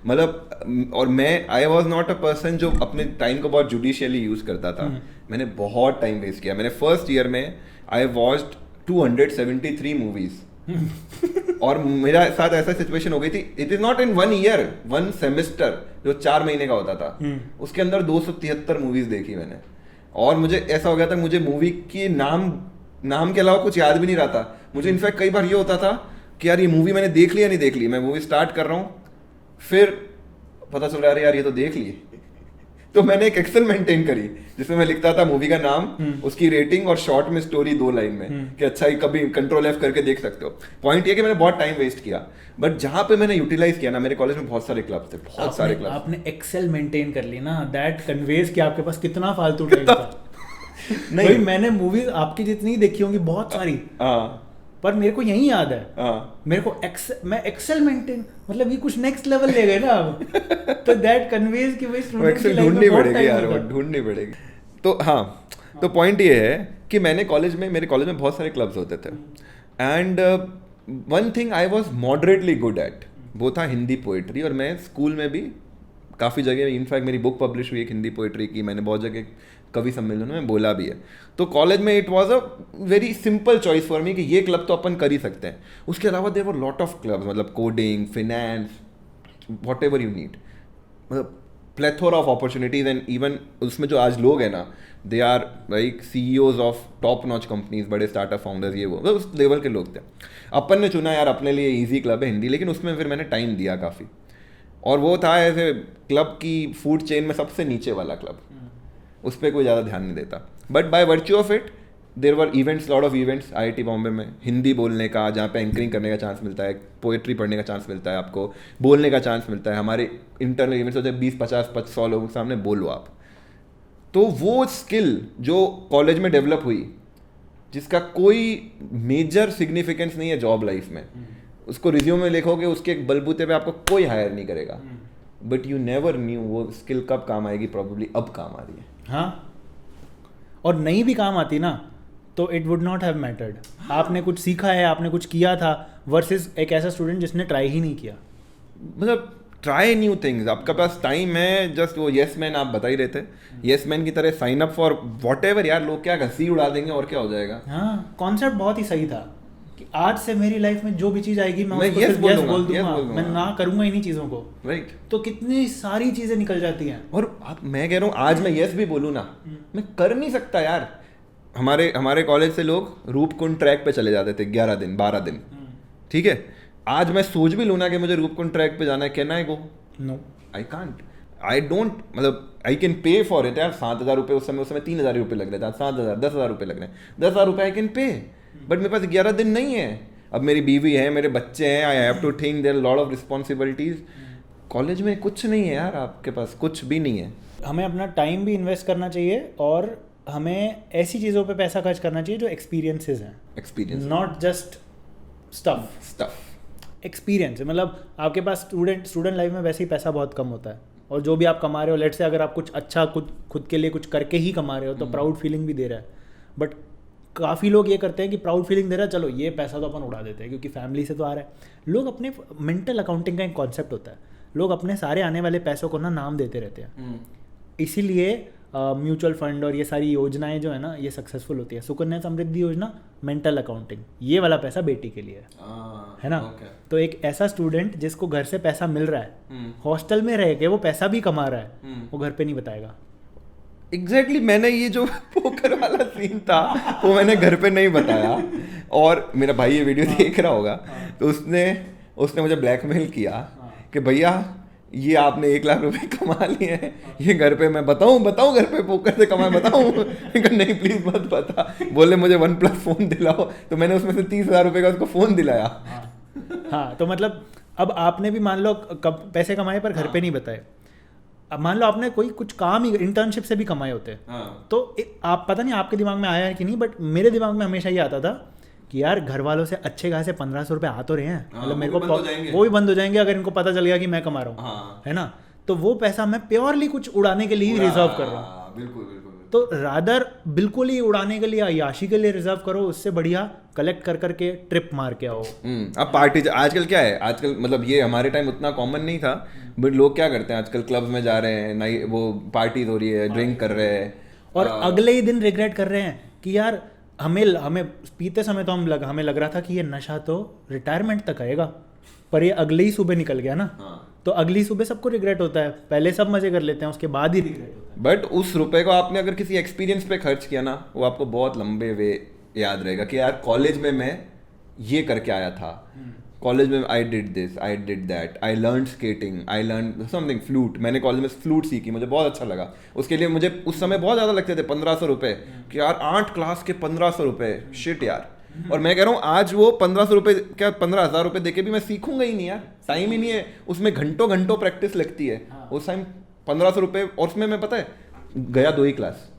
मतलब, और मैं I was not a person जो अपने टाइम को बहुत जुडिशियली यूज करता था। मैंने बहुत टाइम वेस्ट किया। मैंने फर्स्ट ईयर में आई वॉच्ड 273 मूवीज। और मेरा साथ ऐसा सिचुएशन हो गई थी, it is not in 1 year, 1 semester जो 4 महीने का होता था, उसके अंदर 273 मूवीज देखी मैंने। और मुझे ऐसा हो गया था, मुझे मूवी की नाम नाम के अलावा कुछ याद भी नहीं रहा था मुझे। इनफैक्ट कई बार ये होता था कि यार ये मूवी मैंने देख ली या नहीं देख ली, मैं मूवी स्टार्ट कर रहा हूँ फिर पता चल रहा है यार ये तो देख ली। तो मैंने एक एक्सेल मेंटेन करी जिसमें मैं लिखता था मूवी का नाम, उसकी रेटिंग और शॉर्ट में स्टोरी 2 लाइन में कि अच्छा ये कभी कंट्रोल F करके देख सकते हो। पॉइंट ये कि मैंने बहुत टाइम वेस्ट किया, बट जहां पे मैंने यूटिलाइज किया ना, मेरे कॉलेज में बहुत सारे क्लब्स थे, बहुत सारे क्लब्स। आपने एक्सेल मेंटेन कर ली ना, दैट कन्वेज कि आपके पास कितना फालतू टाइम था। नहीं भाई मैंने मूवीज आपकी जितनी देखी होंगी बहुत सारी, पर मेरे को यही याद है, मेरे को मैं एक्सेल मेंटेन, मतलब ये कुछ नेक्स्ट लेवल ले गए ना अब। तो दैट कन्वेज कि भाई स्टूडेंट की लाइफ में बहुत टाइम यार, वो ढूंढनी पड़ेगी। तो हाँ, तो पॉइंट ये है कि मेरे कॉलेज में बहुत सारे क्लब्स होते थे, and one thing I was moderately good at, वो था हिंदी पोएट्री। और मैं स्कूल में भी काफ़ी जगह, इनफैक्ट मेरी बुक पब्लिश हुई एक हिंदी पोएट्री की, मैंने बहुत जगह कवि सम्मेलनों में बोला भी है। तो कॉलेज में it was a very simple choice for me कि ये क्लब तो अपन कर ही सकते हैं। उसके अलावा there were lot of clubs, मतलब coding, finance, whatever you need, मतलब plethora of opportunities. And even उसमें जो आज लोग हैं ना, they are like CEOs of top notch companies, बड़े स्टार्टअप फाउंडर्स, ये वो उस लेवल के लोग थे। अपन ने चुना यार अपने लिए ईजी क्लब है हिंदी, लेकिन उसमें फिर मैंने टाइम दिया काफ़ी, और वो था ऐसे क्लब की फूड चेन में सबसे नीचे वाला क्लब, उस पर कोई ज़्यादा ध्यान नहीं देता। But by virtue of it there were events, lot of events IIT Bombay में, हिंदी बोलने का, जहाँ पे एंकरिंग करने का चांस मिलता है, पोएट्री पढ़ने का चांस मिलता है, आपको बोलने का चांस मिलता है। हमारे इंटरनल इवेंट्स होते हैं 20, 50, 100 लोगों के सामने बोलो आप। तो वो स्किल जो कॉलेज में डेवलप हुई, जिसका कोई मेजर सिग्निफिकेंस नहीं है जॉब लाइफ में, उसको रिज्यूम में लिखोगे, उसके एक बलबूते पे आपको कोई हायर नहीं करेगा, बट यू नेवर न्यू वो स्किल कब काम आएगी, प्रॉब्ली अब काम आ रही है। हाँ, और नहीं भी काम आती ना तो it would not have mattered. आपने कुछ सीखा है, आपने कुछ किया था, वर्सेस एक ऐसा स्टूडेंट जिसने ट्राई ही नहीं किया। मतलब ट्राई न्यू थिंग्स, आपके पास टाइम है, जस्ट वो येस मैन आप बता ही रहे थे, येस मैन की तरह sign up for whatever. यार लोग क्या घसी उड़ा देंगे और क्या हो जाएगा। हाँ, कॉन्सेप्ट बहुत ही सही था कि आज से मेरी लाइफ में जो भी चीज़ आएगी मैं उसको yes सिर्फ बोल yes दूंगा, बोल yes दूंगा, बोल दूंगा। मैं ना करूंगा इन्हीं चीज़ों को। राइट। तो कितनी सारी चीज़ें निकल जाती हैं। और आप, मैं कह रहा हूँ आज मैं येस भी बोलूँ ना, मैं कर नहीं सकता यार। हमारे कॉलेज से लोग रूपकुंड ट्रैक पे चले जाते थे 11 दिन 12 दिन, ठीक है। आज मैं सोच भी लूँ ना कि मुझे रूपकुंड ट्रैक पे जाना है, कहना है go, no I can't, I don't, मतलब I can pay for it यार। 7,000 रुपये उस समय 3,000 रुपये लग रहे थे, 7,000 10,000 रुपये लग रहे हैं, 10,000 रुपये आई कैन पे, बट मेरे पास 11 दिन नहीं है। अब मेरी बीवी है, मेरे बच्चे हैं, I have to think, there lot of responsibilities. College में कुछ नहीं है यार, आपके पास कुछ भी नहीं है। हमें अपना टाइम भी इन्वेस्ट करना चाहिए और हमें ऐसी चीज़ों पे पैसा खर्च करना चाहिए जो एक्सपीरियंसेस हैं, experience, not just stuff. Experience है, मतलब आपके पास स्टूडेंट लाइफ में वैसे ही पैसा बहुत कम होता है, और जो भी आप कमा रहे हो, लेट से अगर आप कुछ अच्छा खुद के लिए कुछ करके ही कमा रहे हो तो प्राउड फीलिंग भी दे रहा है। बट काफ़ी लोग ये करते हैं कि प्राउड फीलिंग दे रहा है, चलो ये पैसा तो अपन उड़ा देते हैं क्योंकि फैमिली से तो आ रहा है। लोग अपने मेंटल अकाउंटिंग का एक कॉन्सेप्ट होता है, लोग अपने सारे आने वाले पैसों को ना नाम देते रहते हैं। इसीलिए म्यूचुअल फंड और ये सारी योजनाएं जो है ना, ये सक्सेसफुल होती है। सुकन्या समृद्धि योजना, मेंटल अकाउंटिंग, ये वाला पैसा बेटी के लिए है ना। तो एक ऐसा स्टूडेंट जिसको घर से पैसा मिल रहा है, हॉस्टल में रह के वो पैसा भी कमा रहा है, वो घर पे नहीं बताएगा। एग्जैक्टली मैंने ये जो पोकर वाला सीन था वो मैंने घर पे नहीं बताया, और मेरा भाई ये वीडियो देख रहा होगा, तो उसने मुझे ब्लैकमेल किया कि भैया ये आपने 1 लाख रुपए कमा लिए हैं, ये घर पे मैं बताऊं घर पे पोकर से कमाए बताऊं? नहीं प्लीज मत बता। बोले मुझे OnePlus फोन दिलाओ, तो मैंने उसमें से 30,000 रुपए का उसको फोन दिलाया। हाँ, तो मतलब अब आपने भी मान लो पैसे कमाए पर घर पे नहीं बताए। अब मान लो आपने कोई कुछ काम ही इंटर्नशिप से भी कमाए होते, तो आप पता नहीं आपके दिमाग में आया है कि नहीं, बट मेरे दिमाग में हमेशा ये आता था कि यार घर वालों से अच्छे खासे 1,500 रुपये आ तो रहे हैं, मतलब मेरे को वो भी बंद हो जाएंगे अगर इनको पता चल गया कि मैं कमा रहा हूँ, है ना। तो वो पैसा मैं प्योरली कुछ उड़ाने के लिए ही रिजर्व कर रहा हूँ। बिल्कुल। तो रादर बिल्कुल ही उड़ाने के लिए, अय्याशी के लिए रिजर्व करो, उससे बढ़िया कलेक्ट कर करके ट्रिप मार के आओ। अब पार्टी आजकल क्या है, आजकल मतलब ये हमारे टाइम उतना कॉमन नहीं था, बट लोग क्या करते हैं आजकल, क्लब्स में जा रहे हैं, नई वो पार्टीज हो रही है, ड्रिंक कर रहे हैं, और अगले ही दिन रिग्रेट कर रहे हैं कि यार हमें पीते समय तो हमें लग रहा था कि ये नशा तो रिटायरमेंट तक आएगा, पर ये अगले ही सुबह निकल गया ना। तो अगली सुबह सबको रिग्रेट होता है, पहले सब मजे कर लेते हैं, उसके बाद ही रिग्रेट होता है। बट उस रुपए को आपने अगर किसी एक्सपीरियंस पे खर्च किया ना, वो आपको बहुत लंबे वे याद रहेगा कि यार कॉलेज में मैं ये करके आया था, कॉलेज में I did this, I did that, I learn skating, I learn something, flute, मैंने कॉलेज में फ्लूट सीखी, मुझे बहुत अच्छा लगा। उसके लिए मुझे उस समय बहुत ज़्यादा लगते थे 1500 रुपये, कि यार 8 क्लास के 1500 रुपये, शिट यार। और मैं कह रहा हूँ आज वो 1500 रुपये क्या 15,000 रुपये देके भी मैं सीखूंगा ही नहीं यार, टाइम ही नहीं है, उसमें घंटों घंटों प्रैक्टिस लगती है। उस टाइम 1500 रुपये, और उसमें मैं पता है गया 2 ही क्लास,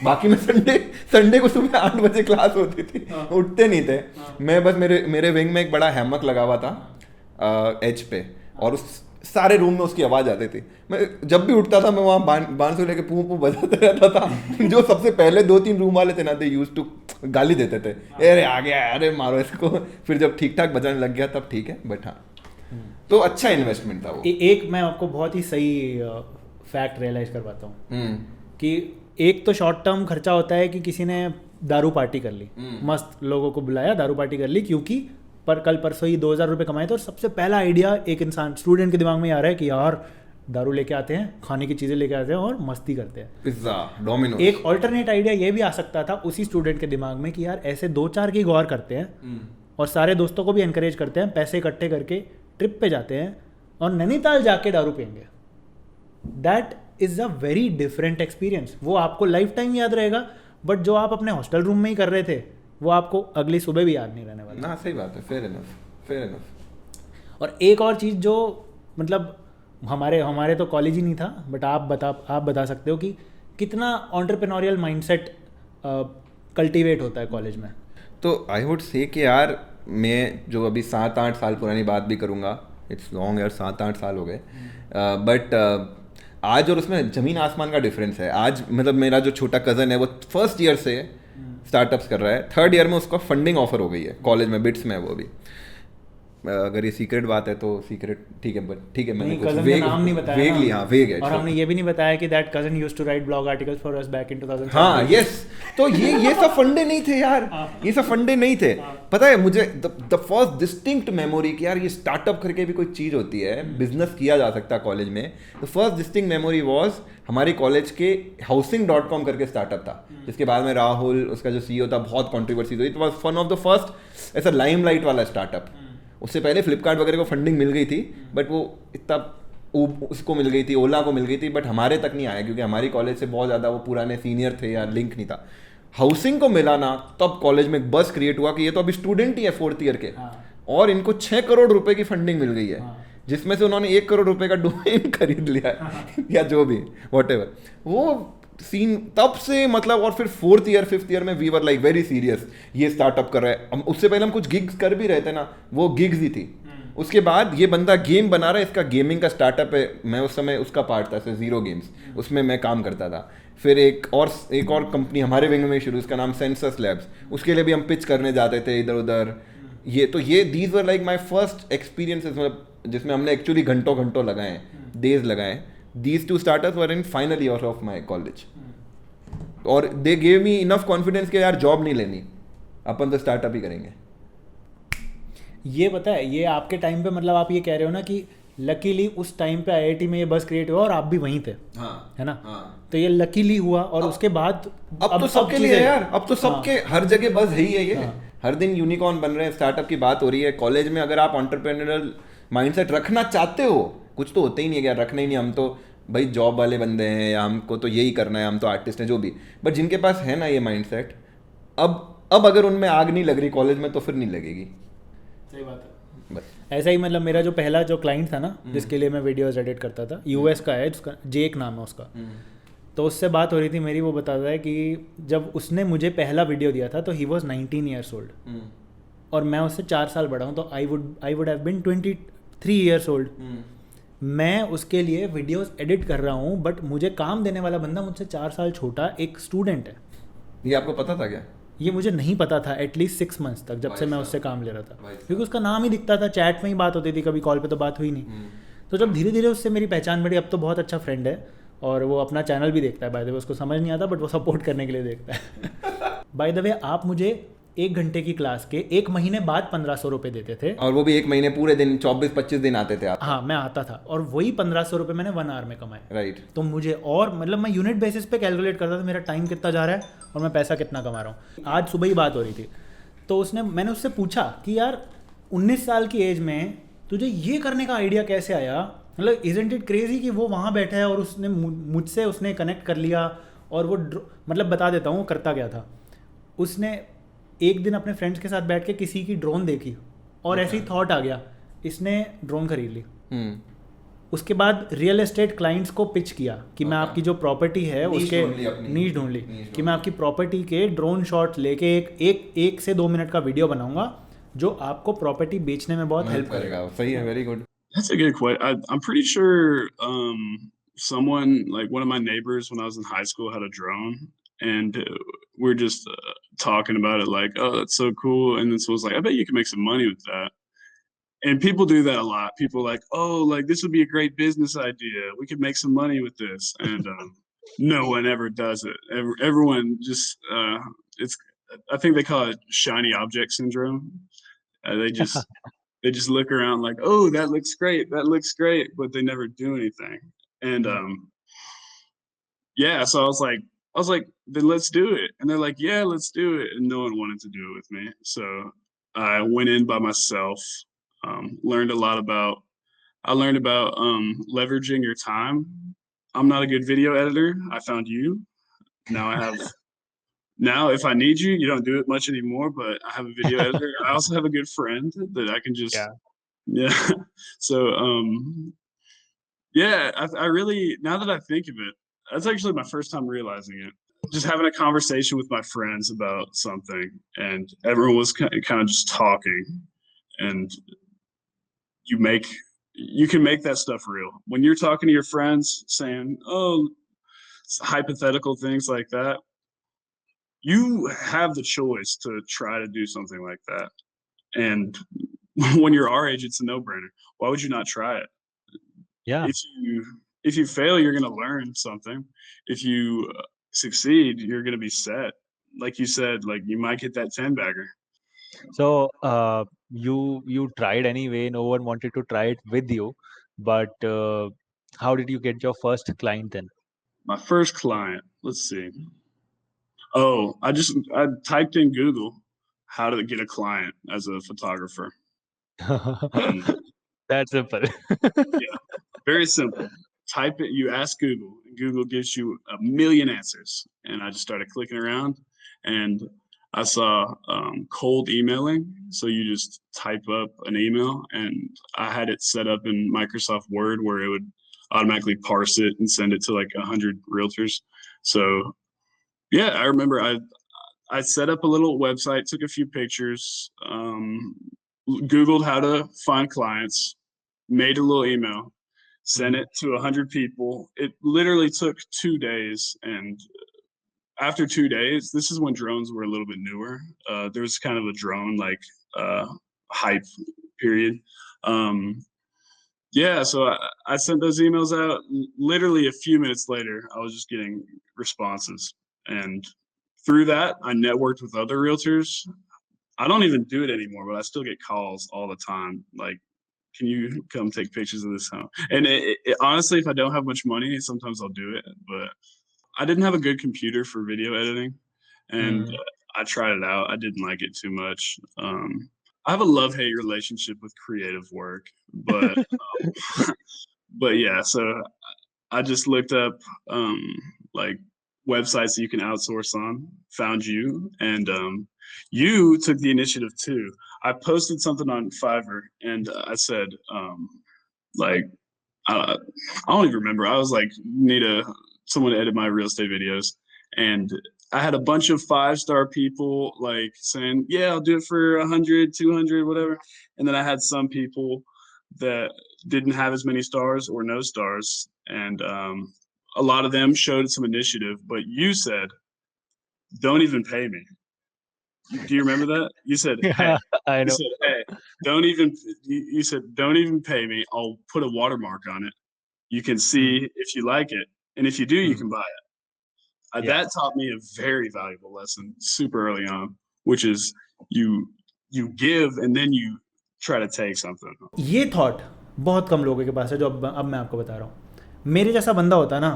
बाकी में संडे को सुबह 8 बजे क्लास होती थी, उठते नहीं थे। मैं बस मेरे विंग में एक बड़ा हैमक लगा हुआ था एज पे, और उस सारे रूम में उसकी आवाज़ आती थी। मैं जब भी उठता था मैं वहाँ बांसुरी लेके पू पू बजाते रहता था। जो सबसे पहले 2-3 रूम वाले थे ना, दे यूज्ड टू गाली देते थे, अरे आ गया, अरे मारो इसको। फिर जब ठीक ठाक बजाने लग गया तब ठीक है, बट हाँ, तो अच्छा इन्वेस्टमेंट था वो। एक मैं आपको बहुत ही सही फैक्ट रियलाइज करवाता हूँ कि एक तो शॉर्ट टर्म खर्चा होता है कि किसी ने दारू पार्टी कर ली, मस्त लोगों को बुलाया, दारू पार्टी कर ली, क्योंकि पर कल परसों ही 2000 रुपये कमाए थे, और सबसे पहला आइडिया एक इंसान स्टूडेंट के दिमाग में आ रहा है कि यार दारू लेके आते हैं, खाने की चीज़ें लेके आते हैं और मस्ती करते हैं, पिज्जा, डोमिनोज। एक ऑल्टरनेट आइडिया ये भी आ सकता था उसी स्टूडेंट के दिमाग में कि यार ऐसे 2-4 की गौर करते हैं और सारे दोस्तों को भी एनकरेज करते हैं, पैसे इकट्ठे करके ट्रिप पे जाते हैं और नैनीताल जाके दारू पियेंगे। That is a very different experience. वो आपको लाइफ टाइम याद रहेगा, बट जो आप अपने हॉस्टल रूम में ही कर रहे थे वो आपको अगली सुबह भी याद नहीं रहने वाला। ना, सही बात है, फेयर इनफ। और एक और चीज़ जो मतलब हमारे तो कॉलेज ही नहीं था, बट आप बता सकते हो कि कितना एंटरप्रेन्योरियल माइंडसेट कल्टीवेट होता है कॉलेज में। तो आई वुड से कि यार मैं जो अभी 7-8 साल पुरानी बात भी करूँगा, इट्स लॉन्ग यार, 7-8 साल हो गए, बट आज और उसमें ज़मीन आसमान का डिफरेंस है। आज मतलब मेरा जो छोटा कज़न है वो फर्स्ट ईयर से स्टार्टअप्स कर रहा है, 3rd ईयर में उसको फंडिंग ऑफर हो गई है कॉलेज में, बिट्स में है वो भी। अगर ये सीक्रेट बात है तो सीक्रेट ठीक है, बट ठीक है, मैंने कुछ वेग नाम नहीं बताया, वेगली, हाँ वेग है। और हमने ये भी नहीं बताया कि that cousin used to write blog articles for us back in 2000। हाँ यस, तो ये सब फंडे नहीं थे यार, ये सब फंडे नहीं थे। पता है मुझे द फर्स्ट डिस्टिंक्ट मेमोरी कि यार ये स्टार्टअप करके भी कोई चीज़ होती है, बिजनेस किया जा सकता है कॉलेज में। The first distinct memory was हमारे कॉलेज के housing.com करके स्टार्टअप था, जिसके बाद में राहुल उसका जो CEO था, बहुत कॉन्ट्रोवर्सी हुई। It was one of the first ऐसा लाइमलाइट वाला स्टार्टअप। उससे पहले फ्लिपकार्ट वगैरह को फंडिंग मिल गई थी, बट वो इतना उसको मिल गई थी, ओला को मिल गई थी, बट हमारे तक नहीं आया क्योंकि हमारी कॉलेज से बहुत ज़्यादा वो पुराने सीनियर थे या लिंक नहीं था। हाउसिंग को मिला ना, तब कॉलेज में एक बस क्रिएट हुआ कि ये तो अभी स्टूडेंट ही है 4th ईयर के, और इनको 6 करोड़ रुपए की फंडिंग मिल गई है, जिसमें से उन्होंने 1 करोड़ रुपए का डोमेन खरीद लिया है या जो भी व्हाटएवर वो सीन। तब से मतलब, और फिर 4th ईयर 5th ईयर में we were like very serious, ये स्टार्टअप कर रहा है। उससे पहले हम कुछ गिग्स कर भी रहे थे ना, वो गिग्स ही थी। उसके बाद ये बंदा गेम बना रहा है, इसका गेमिंग का स्टार्टअप है, मैं उस समय उसका पार्ट था, ज़ीरो गेम्स, उसमें मैं काम करता था। फिर एक और कंपनी हमारे विंग में शुरू, उसका नाम सेंसस लैब्स, उसके लिए भी हम पिच करने जाते थे इधर उधर। ये these were like my first experiences, मतलब जिसमें हमने एक्चुअली घंटों लगाए, डेज लगाए। These 2 startups were in final year of my college, और they gave me enough confidence कि यार जॉब नहीं लेनी, अपन तो स्टार्टअप ही करेंगे। ये पता है, ये आपके टाइम पे, मतलब आप ये कह रहे हो ना कि लकीली उस टाइम पे IIT में ये बस क्रिएट हुआ और आप भी वहीं थे, है ना? तो ये लकीली हुआ, और उसके बाद अब तो सबके लिए है यार, अब तो सबके हर जगह बस है ही है ये। हर दिन यूनिकॉर्न बन रहे हैं, स्टार्टअप की बात हो रही है कॉलेज में। अगर आप एंटरप्रेन्योरल माइंडसेट रखना चाहते हो, कुछ तो होते ही नहीं है यार, रखना ही नहीं, हम तो भाई जॉब वाले बंदे हैं, या हमको तो यही करना है, हम तो आर्टिस्ट हैं, जो भी, बट जिनके पास है ना ये माइंडसेट, अब अगर उनमें आग नहीं लग रही कॉलेज में तो फिर नहीं लगेगी। सही बात है। बस ऐसा ही, मतलब मेरा जो पहला जो क्लाइंट था ना, जिसके लिए मैं वीडियोस एडिट करता था, US का है, उसका जेक नाम है उसका, तो उससे बात हो रही थी मेरी। वो बताता है कि जब उसने मुझे पहला वीडियो दिया था तो ही वॉज 19 ईयर्स ओल्ड, और मैं उससे 4 साल बड़ा हूँ, तो I would have been 23 years old. मैं उसके लिए वीडियोस एडिट कर रहा हूँ, बट मुझे काम देने वाला बंदा मुझसे 4 साल छोटा एक स्टूडेंट है। ये आपको पता था क्या? ये मुझे नहीं पता था एटलीस्ट 6 मंथ्स तक, जब से मैं उससे काम ले रहा था, क्योंकि उसका नाम ही दिखता था, चैट में ही बात होती थी, कभी कॉल पे तो बात हुई नहीं। तो जब धीरे धीरे उससे मेरी पहचान बढ़ी, अब तो बहुत अच्छा फ्रेंड है, और वो अपना चैनल भी देखता है। बाय द वे उसको समझ नहीं आता, बट वो सपोर्ट करने के लिए देखता है। बाय द वे आप मुझे 1 घंटे की क्लास के 1 महीने बाद 1500 रुपये देते थे। और वो भी 1 महीने पूरे दिन 24-25 दिन आते थे आप? हाँ, मैं आता था और वही 1500 रुपये मैंने 1 आवर में कमाए। राइट। तो मुझे और मतलब मैं यूनिट बेसिस पे कैलकुलेट करता था मेरा टाइम कितना जा रहा है और मैं पैसा कितना कमा रहा हूँ। आज सुबह ही बात हो रही थी, तो मैंने उससे पूछा कि यार 19 साल की एज में तुझे ये करने का आइडिया कैसे आया, मतलब इजंट इट क्रेजी कि वो वहाँ बैठा है और उसने मुझसे उसने कनेक्ट कर लिया। और वो मतलब बता देता हूँ वो करता क्या था। उसने एक दिन अपने फ्रेंड्स के साथ बैठ के किसी की ड्रोन देखी और ऐसे ही थॉट आ गया, इसने ड्रोन खरीद ली। उसके बाद रियल एस्टेट क्लाइंट्स को पिच किया कि मैं आपकी जो प्रॉपर्टी है उसके नीश ढूंढ ली कि मैं आपकी प्रॉपर्टी के ड्रोन शॉट लेके एक से 2 मिनट का वीडियो बनाऊंगा जो आपको प्रॉपर्टी बेचने में बहुत हेल्प करेगा। सही है, very good. That's a good question. I'm pretty sure someone, like one of my neighbors when I was in high school, had a drone, and we're just talking about it like, oh, that's so cool. And then someone's like, I bet you can make some money with that. And people do that a lot. People are like, oh, like this would be a great business idea. We could make some money with this. And no one ever does it. Everyone just it's. I think they call it shiny object syndrome. They just look around like, oh, that looks great, but they never do anything. And yeah, so I was like, then let's do it. And they're like, yeah, let's do it. And no one wanted to do it with me. So I went in by myself, learned a lot about leveraging your time. I'm not a good video editor. I found you. Now I have Now, if I need you, you don't do it much anymore, but I have a video editor. I also have a good friend that I can just, yeah. So, yeah, I really, now that I think of it, that's actually my first time realizing it. Just having a conversation with my friends about something, and everyone was kind of just talking, and you can make that stuff real. When you're talking to your friends saying, oh, hypothetical things like that, you have the choice to try to do something like that. And when you're our age, it's a no-brainer. Why would you not try it? Yeah. If you fail, you're going to learn something. If you succeed, you're going to be set. Like you said, like you might get that 10 bagger. So you tried anyway. No one wanted to try it with you, but how did you get your first client then? My first client, let's see. Oh, I typed in Google how to get a client as a photographer. That's simple. Yeah, very simple. Type it, you ask Google, and Google gives you a million answers. And I just started clicking around, and I saw cold emailing. So you just type up an email, and I had it set up in Microsoft Word where it would automatically parse it and send it to like 100 realtors. So yeah, I remember I set up a little website, took a few pictures, Googled how to find clients, made a little email, sent it to 100 people. It literally took 2 days, and after 2 days, this is when drones were a little bit newer. There was kind of a drone like hype period. Yeah, so I sent those emails out. Literally a few minutes later, I was just getting responses, and through that, I networked with other realtors. I don't even do it anymore, but I still get calls all the time. Like, can you come take pictures of this home? And honestly, if I don't have much money, sometimes I'll do it. But I didn't have a good computer for video editing, and I tried it out. I didn't like it too much. I have a love-hate relationship with creative work, but but yeah. So I just looked up like websites that you can outsource on, found you, and you took the initiative too. I posted something on Fiverr, and I said like I don't even remember. I was like, need someone to edit my real estate videos, and I had a bunch of 5-star people like saying, yeah, I'll do it for 100, 200, whatever. And then I had some people that didn't have as many stars or no stars, and a lot of them showed some initiative. But you said, don't even pay me. Do you remember that? You said, hey, I know. you said, hey, don't even, you said, don't even pay me. I'll put a watermark on it. You can see if you like it. And if you do, you can buy it. That taught me a very valuable lesson super early on, which is you give and then you try to take something. ये thought बहुत कम लोगों के पास है जो अब मैं आपको बता रहा हूँ। मेरे जैसा बंदा होता ना,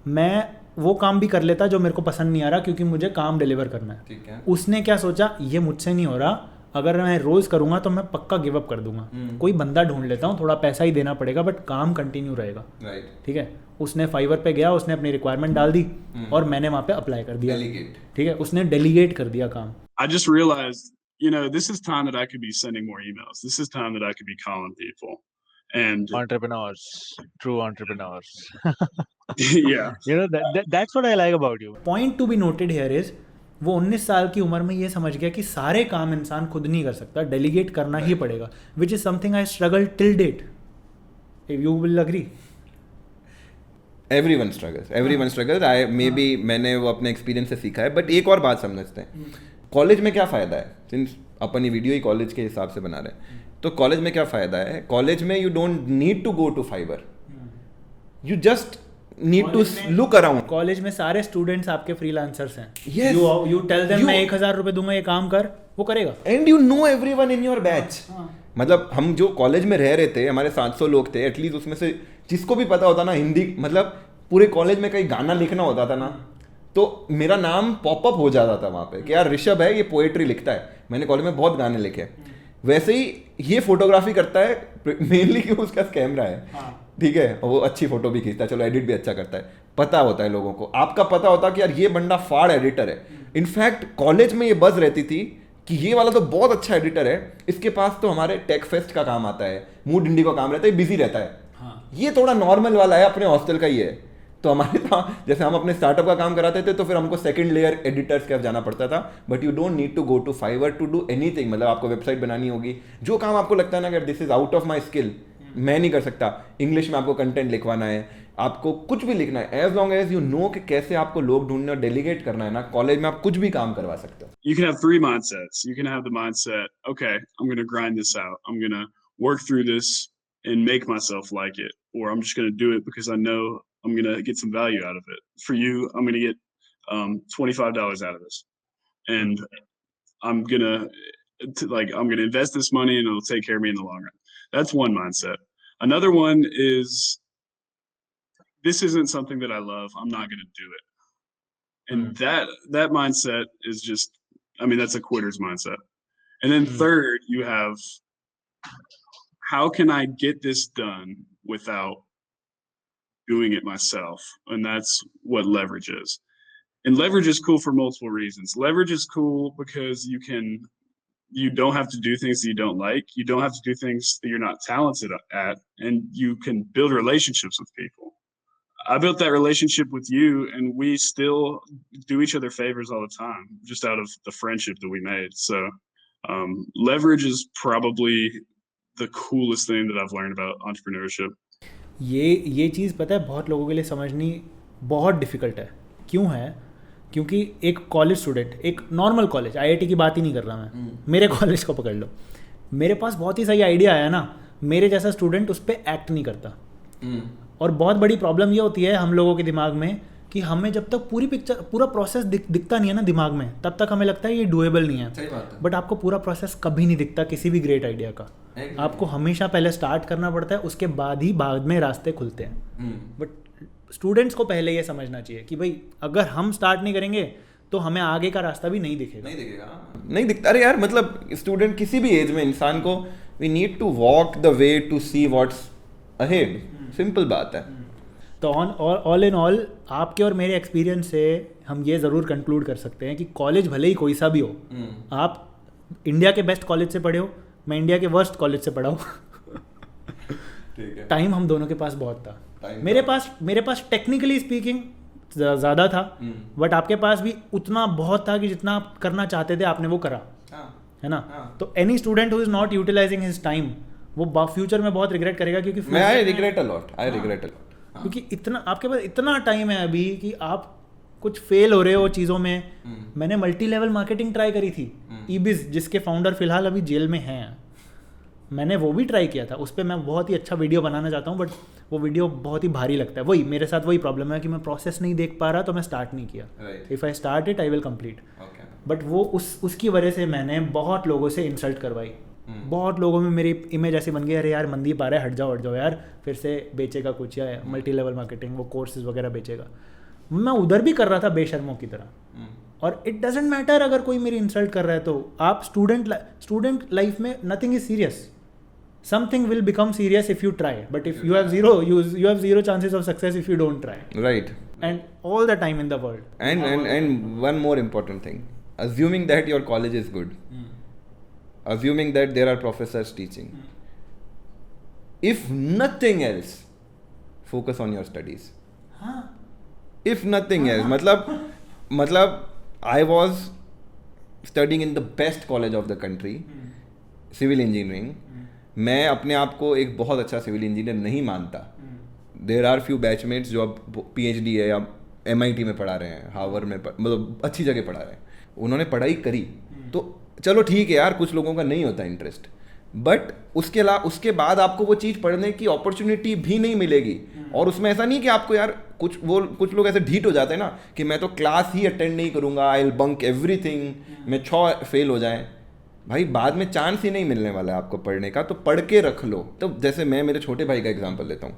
मैं वो काम भी कर लेता जो मेरे को पसंद नहीं आ रहा क्योंकि मुझे काम डिलीवर करना है। ठीक है। उसने क्या सोचा, ये मुझसे नहीं हो रहा, अगर मैं रोज करूंगा तो मैं पक्का गिव अप कर दूंगा, कोई बंदा ढूंढ लेता हूँ, थोड़ा पैसा ही देना पड़ेगा बट काम कंटिन्यू रहेगा। राइट। ठीक है, उसने फाइवर पे गया, उसने अपनी रिक्वायरमेंट डाल दी और मैंने वहाँ पे अप्लाई कर दिया। डेलीगेट। ठीक है, उसने डेलीगेट कर दिया काम। I just realized, you know, this is time that I could be sending more emails. This is time that I could be calling people. And Entrepreneurs, true entrepreneurs. yeah, You know, that's what I like about you. Point to be noted here is, वो 19 साल की उम्र में ये समझ गया कि सारे काम इंसान खुद नहीं कर सकता, डेलीगेट करना ही पड़ेगा, which is something I struggle till date. You will agree? Everyone struggles. I may be मैंने वो अपने एक्सपीरियंस से सीखा है। बट एक और बात समझते हैं, कॉलेज में क्या फ़ायदा है, सिंस अपन ये वीडियो ही कॉलेज के हिसाब से बना रहे हैं, तो कॉलेज में क्या फ़ायदा है? कॉलेज में you don't need to go to Fiverr, you just need to look around. College में सारे स्टूडेंट्स आपके फ्रीलांसर्स हैं। Yes. You tell them You- मैं 1000 रुपये दूंगा, ये काम कर, वो करेगा। And you know everyone in your batch. मतलब हम जो कॉलेज में रह रहे थे, हमारे 700 लोग थे, एटलीस्ट उसमें से जिसको भी पता होता ना हिंदी, मतलब पूरे कॉलेज में कहीं गाना लिखना होता था ना, तो मेरा नाम पॉपअप हो जाता था वहाँ पे कि यार ऋषभ है, ये पोएट्री लिखता है, मैंने कॉलेज में बहुत गाने लिखे। वैसे ही ये फोटोग्राफी करता है मेनली कि उसका कैमरा है, ठीक है, और वो अच्छी फोटो भी खींचता है, चलो एडिट भी अच्छा करता है, पता होता है लोगों को। आपका पता होता है कि यार ये बंदा फाड़ एडिटर है। इनफैक्ट कॉलेज में ये बज़ रहती थी कि ये वाला तो बहुत अच्छा एडिटर है, इसके पास तो हमारे टेक फेस्ट का काम आता है, मूड इंडी का काम रहता है, बिजी रहता है। ये थोड़ा नॉर्मल वाला है, अपने हॉस्टल का ही है। तो हमारे साथ जैसे हम अपने स्टार्टअप का काम कराते थे तो फिर हमको सेकंड लेयर एडिटर्स के जाना पड़ता था। But you don't need to go to Fiverr to do anything. मतलब आपको वेबसाइट बनानी होगी, जो काम आपको लगता है ना कि this is out of my skill, मैं नहीं कर सकता, इंग्लिश में आपको कंटेंट लिखवाना है, आपको कुछ भी लिखना है, as long as you know कि कैसे आपको लोग ढूंढना, डेलीगेट करना है ना, कॉलेज में आप कुछ भी काम करवा सकते हो। you can have three mindsets. You can have the mindset, okay, I'm going to grind this out. I'm going to work through this and make myself like it, or I'm just going to do it because I know I'm going to get some value out of it. For you, I'm going to get $25 out of this, and I'm going to invest this money and it'll take care of me in the long run. That's one mindset. Another one is, this isn't something that I love, I'm not going to do it. And that mindset is just, I mean, that's a quitter's mindset. And then third, you have, how can I get this done without doing it myself? And that's what leverage is. And leverage is cool for multiple reasons. Leverage is cool because you don't have to do things that you don't like. You don't have to do things that you're not talented at, and you can build relationships with people. I built that relationship with you, and we still do each other favors all the time, just out of the friendship that we made. So leverage is probably the coolest thing that I've learned about entrepreneurship. ये चीज़ पता है बहुत लोगों के लिए समझनी बहुत difficult है। क्यों है? क्योंकि एक कॉलेज स्टूडेंट, एक नॉर्मल कॉलेज, आईआईटी की बात ही नहीं कर रहा मैं, मेरे कॉलेज को पकड़ लो, मेरे पास बहुत ही सही आइडिया आया ना, मेरे जैसा स्टूडेंट उस पर एक्ट नहीं करता। और बहुत बड़ी प्रॉब्लम ये होती है हम लोगों के दिमाग में कि हमें जब तक पूरी पिक्चर, पूरा प्रोसेस दिखता नहीं है ना दिमाग में, तब तक हमें लगता है ये डूएबल नहीं है। सही बात है। बट आपको पूरा प्रोसेस कभी नहीं दिखता किसी भी ग्रेट आइडिया का। आपको हमेशा पहले स्टार्ट करना पड़ता है, उसके बाद ही बाद में रास्ते खुलते हैं। बट स्टूडेंट्स को पहले ये समझना चाहिए कि भाई अगर हम स्टार्ट नहीं करेंगे तो हमें आगे का रास्ता भी नहीं दिखेगा। नहीं दिखता। अरे यार मतलब स्टूडेंट किसी भी एज में इंसान को, we need to walk the way to see what's ahead, simple बात है। तो ऑल इन ऑल आपके और मेरे एक्सपीरियंस से हम ये ज़रूर कंक्लूड कर सकते हैं कि कॉलेज भले ही कोई सा भी हो, आप इंडिया के बेस्ट कॉलेज से पढ़े हो, मैं इंडिया के वर्स्ट कॉलेज से पढ़ा हूँ, ठीक है। टाइम हम दोनों के पास बहुत था। Time मेरे पास टेक्निकली स्पीकिंग ज़्यादा था, बट आपके पास भी उतना बहुत था कि जितना आप करना चाहते थे आपने वो करा, है ना? तो any student who is not utilising his time, वो फ्यूचर में बहुत रिग्रेट करेगा, क्योंकि आई रिग्रेट अ लॉट। क्योंकि इतना आपके पास इतना टाइम है अभी कि आप कुछ फेल हो रहे हो चीज़ों में। मैंने मल्टी लेवल मार्केटिंग ट्राई करी थी, ईबिज, जिसके फाउंडर फिलहाल अभी जेल में हैं, मैंने वो भी ट्राई किया था। उस पर मैं बहुत ही अच्छा वीडियो बनाना चाहता हूँ, बट वो वीडियो बहुत ही भारी लगता है। वही मेरे साथ वही प्रॉब्लम है कि मैं प्रोसेस नहीं देख पा रहा, तो मैं स्टार्ट नहीं किया। Right. If I start it I will complete. Okay. But वो उसकी वजह से मैंने बहुत लोगों से इंसल्ट करवाई। बहुत लोगों में मेरी इमेज ऐसी बन गई, अरे यार मनदीप आ रहा है, हट जाओ यार, फिर से बेचेगा कुछ, या मल्टी लेवल मार्केटिंग, वो कोर्सेज वगैरह बेचेगा। मैं उधर भी कर रहा था बेशर्मों की तरह। और इट डजेंट मैटर अगर कोई मेरी इंसल्ट कर रहा है तो। आप स्टूडेंट लाइफ में nothing is serious. Something will become serious if you try, but if you have zero chances of success if you don't try, Right. and all the time in the world. And one more important thing, assuming that your college is good, assuming that there are professors teaching, if nothing else, focus on your studies. If nothing else, मतलब I was studying in the best college of the country, civil engineering. मैं अपने आप को एक बहुत अच्छा civil engineer नहीं मानता। देर आर फ्यू बैचमेट्स जो अब PhD है या MIT में पढ़ा रहे हैं, हार्वर्ड में मतलब अच्छी जगह पढ़ा रहे हैं, उन्होंने पढ़ाई करी तो चलो ठीक है यार, कुछ लोगों का नहीं होता इंटरेस्ट, बट उसके बाद आपको वो चीज़ पढ़ने की अपॉर्चुनिटी भी नहीं मिलेगी। और उसमें ऐसा नहीं कि आपको यार कुछ लोग ऐसे ढीठ हो जाते हैं ना कि मैं तो क्लास ही अटेंड नहीं करूँगा, आई विल बंक एवरीथिंग, मैं 6 फेल हो जाएं। भाई बाद में चांस ही नहीं मिलने वाला है आपको पढ़ने का, तो पढ़ के रख लो। तो जैसे मैं मेरे छोटे भाई का एग्जांपल लेता हूँ,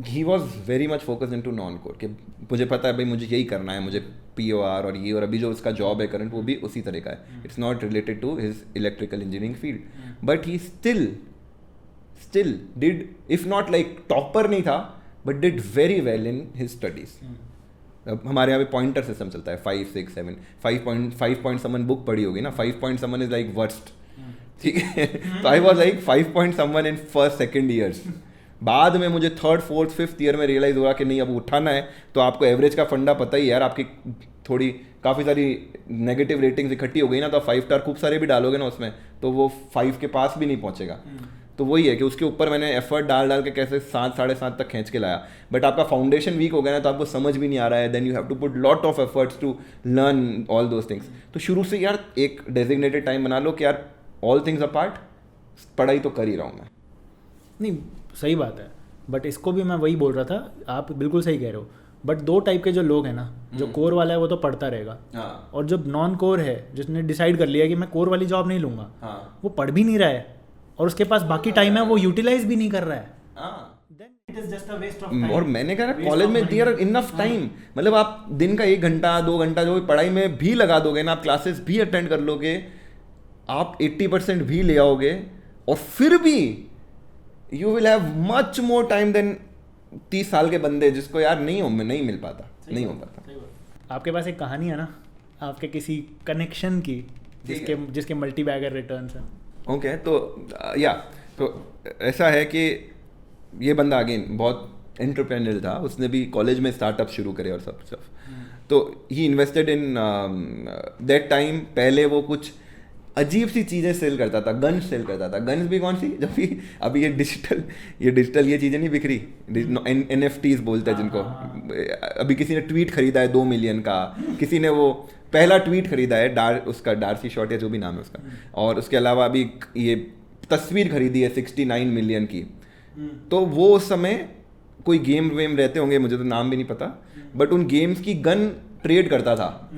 he was very much focus into non core, कि मुझे पता है भाई मुझे यही करना है, मुझे POR और ये, और अभी जो उसका जॉब है करंट वो भी उसी तरह का है, it's not related to his electrical engineering field, but he still did, if not like topper नहीं था, but did very well in his studies. अब हमारे यहाँ पे पॉइंटर सिस्टम चलता है 5 6 7 5 पॉइंट समन बुक पढ़ी होगी ना, 5 point someone is like worst, ठीक है। तो I was like 5 point someone in first second years. बाद में मुझे 3rd 4th 5th ईयर में रियलाइज हुआ कि नहीं, अब उठाना है तो आपको एवरेज का फंडा पता ही यार, आपकी काफ़ी सारी नेगेटिव रेटिंग्स इकट्ठी हो गई ना, तो 5 स्टार खूब सारे भी डालोगे ना उसमें, तो वो 5 के पास भी नहीं पहुँचेगा। तो वही है कि उसके ऊपर मैंने एफर्ट डाल के कैसे 7 7.5 तक खींच के लाया, बट आपका फाउंडेशन वीक हो गया ना, तो आपको समझ भी नहीं आ रहा है, then you have to put lot of efforts to learn all those things. तो शुरू से यार एक डेजिग्नेटेड टाइम बना लो कि यार ऑल थिंग्स अपार्ट, पढ़ाई तो कर ही रहा हूँ मैं। नहीं, सही बात है, बट इसको भी मैं वही बोल रहा था, आप बिल्कुल सही कह रहे हो। बट 2 टाइप के जो लोग हैं ना, जो कोर वाला है वो तो पढ़ता रहेगा, और जो नॉन कोर है, जिसने डिसाइड कर लिया कि मैं कोर वाली जॉब नहीं लूँगा, वो पढ़ भी नहीं रहा है, और उसके पास बाकी टाइम है वो यूटिलाइज भी नहीं कर रहा है। Then it is just a waste of time. और मैंने कहा कॉलेज में देयर इनफ टाइम, मतलब आप दिन का 1 घंटा 2 घंटा जो पढ़ाई में भी लगा दोगे ना, आप क्लासेस भी अटेंड कर लोगे, आप 80% भी ले आओगे, और फिर भी you will have much more time than 30 साल के बंदे जिसको यार नहीं मिल पाता, नहीं हो पाता। आपके पास एक कहानी है ना आपके किसी कनेक्शन की, जिसके मल्टी बैगर रिटर्न्स हैं। ओके, तो ऐसा है कि ये बंदा अगेन बहुत एंटरप्रेन्योर था, उसने भी कॉलेज में स्टार्टअप शुरू करे और सब। तो ही इन्वेस्टेड इन दैट टाइम, पहले वो कुछ अजीब सी चीज़ें सेल करता था, गन्स सेल करता था। गन्स भी कौन सी, जब भी अभी ये डिजिटल ये चीज़ें नहीं बिक रही, NFTs बोलते हैं जिनको। अभी किसी ने ट्वीट खरीदा है 2 मिलियन का, किसी ने वो पहला ट्वीट खरीदा है उसका डार्सी शॉर्ट या जो भी नाम है उसका, और उसके अलावा अभी ये तस्वीर खरीदी है 69 मिलियन की। तो वो उस समय कोई गेम वेम रहते होंगे, मुझे तो नाम भी नहीं पता, बट उन गेम्स की गन ट्रेड करता था।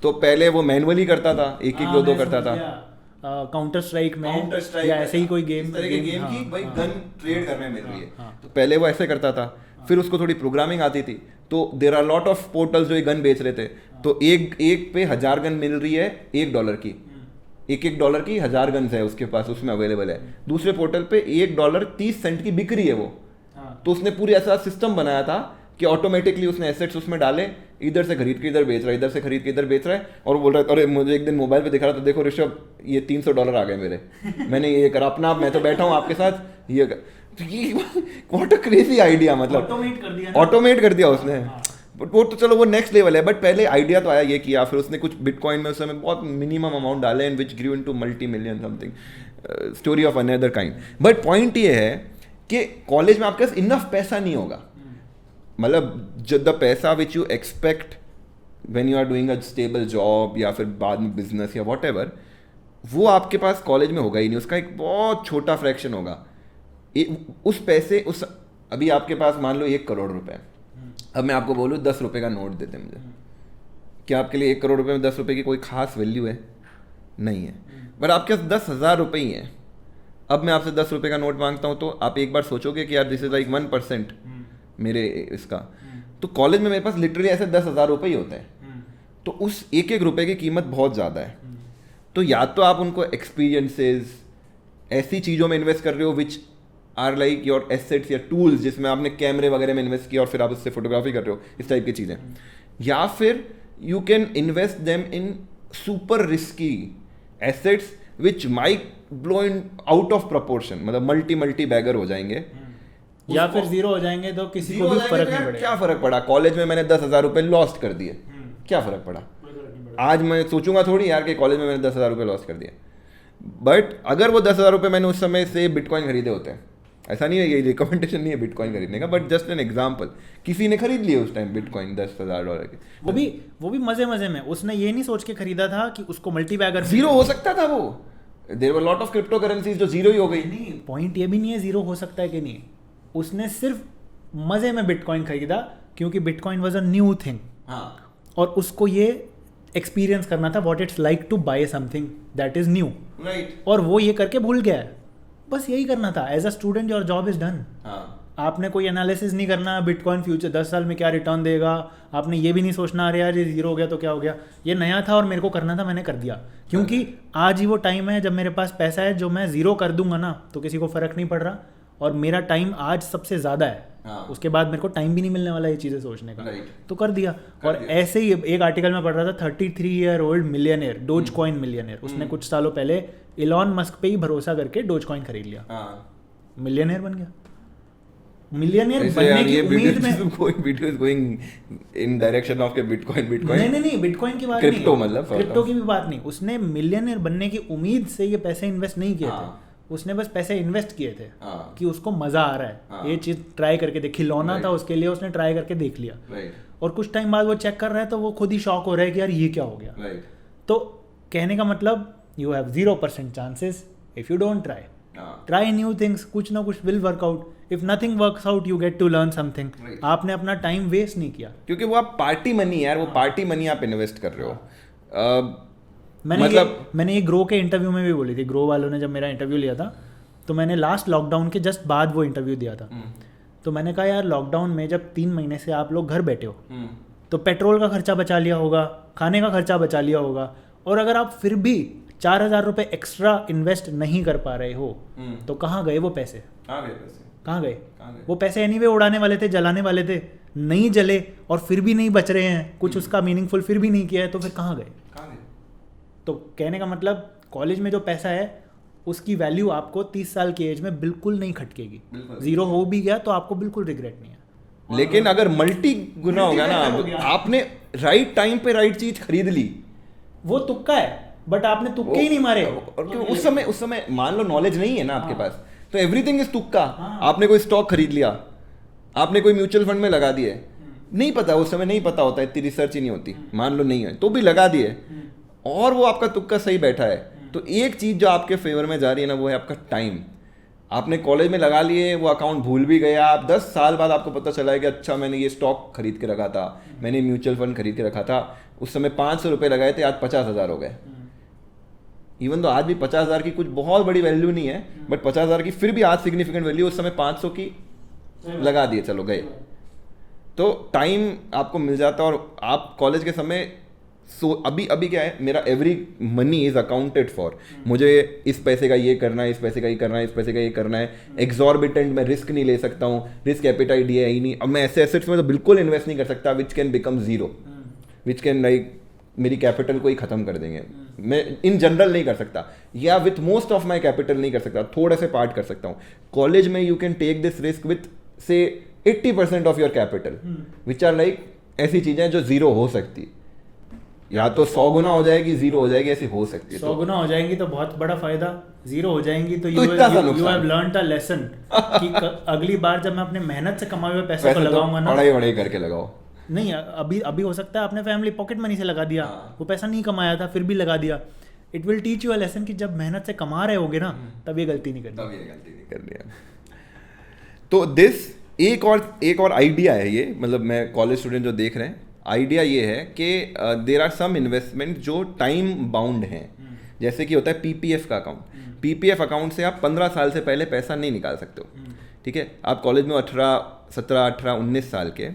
तो पहले वो मैनुअली करता था, 1 2 करता था, काउंटर स्ट्राइक में या ऐसे ही कोई गेम की भाई गन ट्रेड करने मिल रही है। तो पहले वो ऐसे करता था, फिर उसको थोड़ी प्रोग्रामिंग आती थी, तो there are lot of portals जो ये गन बेच रहे थे। तो एक पे 1000 गन मिल रही है $1 की, $1 की 1000 गन्स है उसके पास, उसमें अवेलेबल है। दूसरे पोर्टल पे $1.30 की बिक रही है वो। तो उसने पूरी ऐसा सिस्टम बनाया था कि ऑटोमेटिकली उसने एसेट्स उसमें डाले, इधर से खरीद के इधर बेच रहा है, इधर से खरीद के इधर बेच रहा है, और बोल रहा है अरे मुझे एक दिन मोबाइल पे दिखा रहा था, देखो ऋषभ ये $300 आ गए मेरे, मैंने ये करा अपना, मैं तो बैठा हूँ आपके साथ ये व्हाट अ क्रेजी आइडिया, मतलब ऑटोमेट कर दिया उसने। बट वो तो चलो वो नेक्स्ट लेवल है, बट पहले आइडिया तो आया ये किया, फिर उसने कुछ बिटकॉइन में उस समय बहुत मिनिमम अमाउंट डाले and which grew into multi-million something, story of another kind. But point ये है कि कॉलेज में आपके पास इनफ पैसा नहीं होगा, मतलब द पैसा which you expect when you are doing a stable job या फिर बाद में बिजनेस या व्हाटएवर, वो आपके पास कॉलेज में होगा ही नहीं, उसका एक बहुत छोटा फ्रैक्शन होगा। उस पैसे अभी आपके पास मान लो 1 करोड़ रुपए, अब मैं आपको बोलूँ 10 रुपये का नोट देते मुझे, क्या आपके लिए 1 करोड़ रुपए में 10 रुपये की कोई खास वैल्यू है? नहीं है। बट आपके पास 10,000 रुपये ही हैं, अब मैं आपसे 10 रुपये का नोट मांगता हूँ तो आप एक बार सोचोगे कि यार दिस इज लाइक 1% मेरे इसका। तो कॉलेज में मेरे पास लिटरली ऐसे 10,000 रुपये ही होते हैं, तो उस एक एक रुपये की कीमत बहुत ज़्यादा है। तो या तो आप उनको एक्सपीरियंसेस ऐसी चीज़ों में इन्वेस्ट कर रहे हो which are like your assets या टूल्स, जिसमें आपने कैमरे वगैरह में इन्वेस्ट किया और फिर आप उससे फोटोग्राफी कर रहे हो, इस टाइप की चीज़ें, या फिर you can invest them in super risky assets which might blow in out of proportion, मतलब मल्टी बैगर हो जाएंगे या फिर जीरो हो जाएंगे तो किसी को भी फर्क नहीं पड़ेगा। क्या फर्क पड़ा? कॉलेज में मैंने 10,000 रुपये लॉस्ट कर दिए, क्या फर्क पड़ा? आज मैं सोचूंगा थोड़ी यार कि कॉलेज में मैंने 10,000 रुपये लॉस कर दिए। बट अगर वो 10,000 रुपये मैंने उस समय से बिटकॉइन खरीदे होते हैं, ऐसा नहीं है, ये रिकमेंडेशन नहीं है बिटकॉइन खरीदने का, बट जस्ट एन एग्जांपल, किसी ने खरीद लिए उस टाइम बिटकॉइन $10,000 के, वो भी मजे में, उसने ये नहीं सोच के खरीदा था कि उसको मल्टीबैगर जीरो हो सकता था वो। There were lot of cryptocurrencies जो जीरो ही हो गई। नहीं, पॉइंट ये भी नहीं है जीरो हो सकता है कि नहीं, उसने सिर्फ मजे में बिटकॉइन खरीदा क्योंकि bitcoin was a new thing. हाँ, और उसको ये एक्सपीरियंस करना था what it's like to buy something that is new, right. और वो ये करके भूल गया है। बस यही करना था। As a student your job is done. आपने कोई एनालिसिस नहीं करना बिटकॉइन फ्यूचर 10 साल में क्या रिटर्न देगा, आपने ये भी नहीं सोचना अरे यार ये जीरो हो गया तो क्या हो गया। ये नया था और मेरे को करना था, मैंने कर दिया, क्योंकि आज ही वो टाइम है जब मेरे पास पैसा है जो मैं जीरो कर दूंगा ना तो किसी को फर्क नहीं पड़ रहा, और मेरा टाइम आज सबसे ज़्यादा है। उसके बाद मेरे को टाइम भी नहीं मिलने वाला ये चीज़ें सोचने का, तो कर दिया। और ऐसे ही एक आर्टिकल में पढ़ रहा था 33-year-old millionaire, dose coin millionaire, उसने कुछ सालों पहले इलॉन मस्क पे ही भरोसा करके डोज कॉइन खरीद लिया, मिलियनियर बन गया। मिलियनियर बनने की उम्मीद में video is going in direction of के बिटकॉइन नहीं बिटकॉइन की बात नहीं, क्रिप्टो मतलब क्रिप्टो की भी बात नहीं। उसने मिलियनियर बनने की उम्मीद से ये पैसे इन्वेस्ट नहीं किए थे, उसने बस पैसे इन्वेस्ट किए थे कि उसको मजा आ रहा है ये चीज ट्राई करके देख, खिलौना था उसके लिए, उसने ट्राई करके देख लिया, और कुछ टाइम बाद वो चेक कर रहा है तो वो खुद ही शॉक हो रहा है कि यार ये क्या हो गया। तो कहने का मतलब you have 0% chances if you don't try new things, कुछ ना कुछ will work out. If nothing works out you get to learn something. आपने अपना टाइम वेस्ट नहीं किया, क्योंकि वो आप पार्टी मनी यार, वो पार्टी मनी आप इन्वेस्ट कर रहे हो। मैंने ये ग्रो के इंटरव्यू में भी बोली थी, ग्रो वालों ने जब मेरा इंटरव्यू लिया था तो मैंने लास्ट लॉकडाउन के जस्ट बाद वो इंटरव्यू दिया था। तो मैंने कहा यार लॉकडाउन में जब 3 महीने से आप लोग घर बैठे हो तो पेट्रोल का खर्चा बचा लिया होगा, खाने का खर्चा बचा लिया होगा, और अगर आप फिर भी 4,000 रुपये एक्स्ट्रा इन्वेस्ट नहीं कर पा रहे हो तो कहाँ गए वो पैसे? कहाँ गए वो पैसे? एनीवे उड़ाने वाले थे, जलाने वाले थे, नहीं जले और फिर भी नहीं बच रहे हैं, कुछ उसका मीनिंगफुल फिर भी नहीं किया है, तो फिर कहाँ गए? तो कहने का मतलब कॉलेज में जो पैसा है उसकी वैल्यू आपको 30 साल की एज में बिल्कुल नहीं खटकेगी। जीरो हो भी गया तो आपको बिल्कुल रिग्रेट नहीं है। लेकिन अगर मल्टी गुना होगा ना, आपने राइट टाइम पे राइट चीज खरीद ली, वो तुक्का है, बट आपने तुक्के ही नहीं मारे। और उस समय मान लो नॉलेज नहीं है ना आपके पास, तो एवरीथिंग इज तुक्का। आपने कोई स्टॉक खरीद लिया, आपने कोई म्यूचुअल फंड में लगा दिए, नहीं पता, उस समय नहीं पता होता, इतनी रिसर्च ही नहीं होती, मान लो नहीं है तो भी लगा दिए, और वो आपका तुक्का सही बैठा है। तो एक चीज़ जो आपके फेवर में जा रही है ना, वो है आपका टाइम। आपने कॉलेज में लगा लिए, वो अकाउंट भूल भी गया, आप 10 साल बाद आपको पता चला है कि अच्छा मैंने ये स्टॉक खरीद के रखा था, मैंने म्यूचुअल फंड खरीद के रखा था, उस समय 500 रुपये लगाए थे, आज 50,000 हो गए। इवन तो आज भी 50,000 की कुछ बहुत बड़ी वैल्यू नहीं है, बट 50,000 की फिर भी आज सिग्निफिकेंट वैल्यू, उस समय 500 की लगा दिए, चलो गए। तो टाइम आपको मिल जाता है, और आप कॉलेज के समय अभी क्या है, मेरा every money is accounted for. मुझे इस पैसे का ये करना है, इस पैसे का ये करना है, इस पैसे का ये करना है। एग्जॉर्बिटेंट मैं रिस्क नहीं ले सकता हूँ, रिस्क एपेटाइट ये है ही नहीं। अब मैं ऐसे एसेट्स में तो बिल्कुल इन्वेस्ट नहीं कर सकता which can become zero, which can like मेरी कैपिटल को ही खत्म कर देंगे। मैं इन जनरल नहीं कर सकता, या with most of my capital नहीं कर सकता, थोड़े से पार्ट कर सकता हूँ। कॉलेज में you can take this risk with say 80% of your capital, which are like ऐसी चीजें जो जीरो हो सकती, या तो 100 गुना हो जाएगी, जीरो हो जाएगी, ऐसी हो सकती है। 100 गुना हो जाएंगी तो बहुत बड़ा फायदा, जीरो हो जाएंगी तो you have learned a lesson कि अगली बार जब मैं अपने मेहनत से कमाए हुए पैसे को लगाऊंगा ना, पढ़ाई करके लगाओ। नहीं, अभी हो सकता है आपने फैमिली पॉकेट मनी से लगा दिया, वो पैसा नहीं कमाया था फिर भी लगा दिया। It will teach you a lesson कि जब मेहनत से कमा रहे होगे ना, तब ये गलती नहीं करनी। तो दिस एक और आइडिया है ये, मतलब मैं कॉलेज स्टूडेंट जो देख रहे हैं, आइडिया ये है कि देर आर सम इन्वेस्टमेंट जो टाइम बाउंड हैं, जैसे कि होता है पीपीएफ का अकाउंट। पीपीएफ अकाउंट से आप 15 साल से पहले पैसा नहीं निकाल सकते हो, ठीक है। आप कॉलेज में 17, 18, 19 साल के,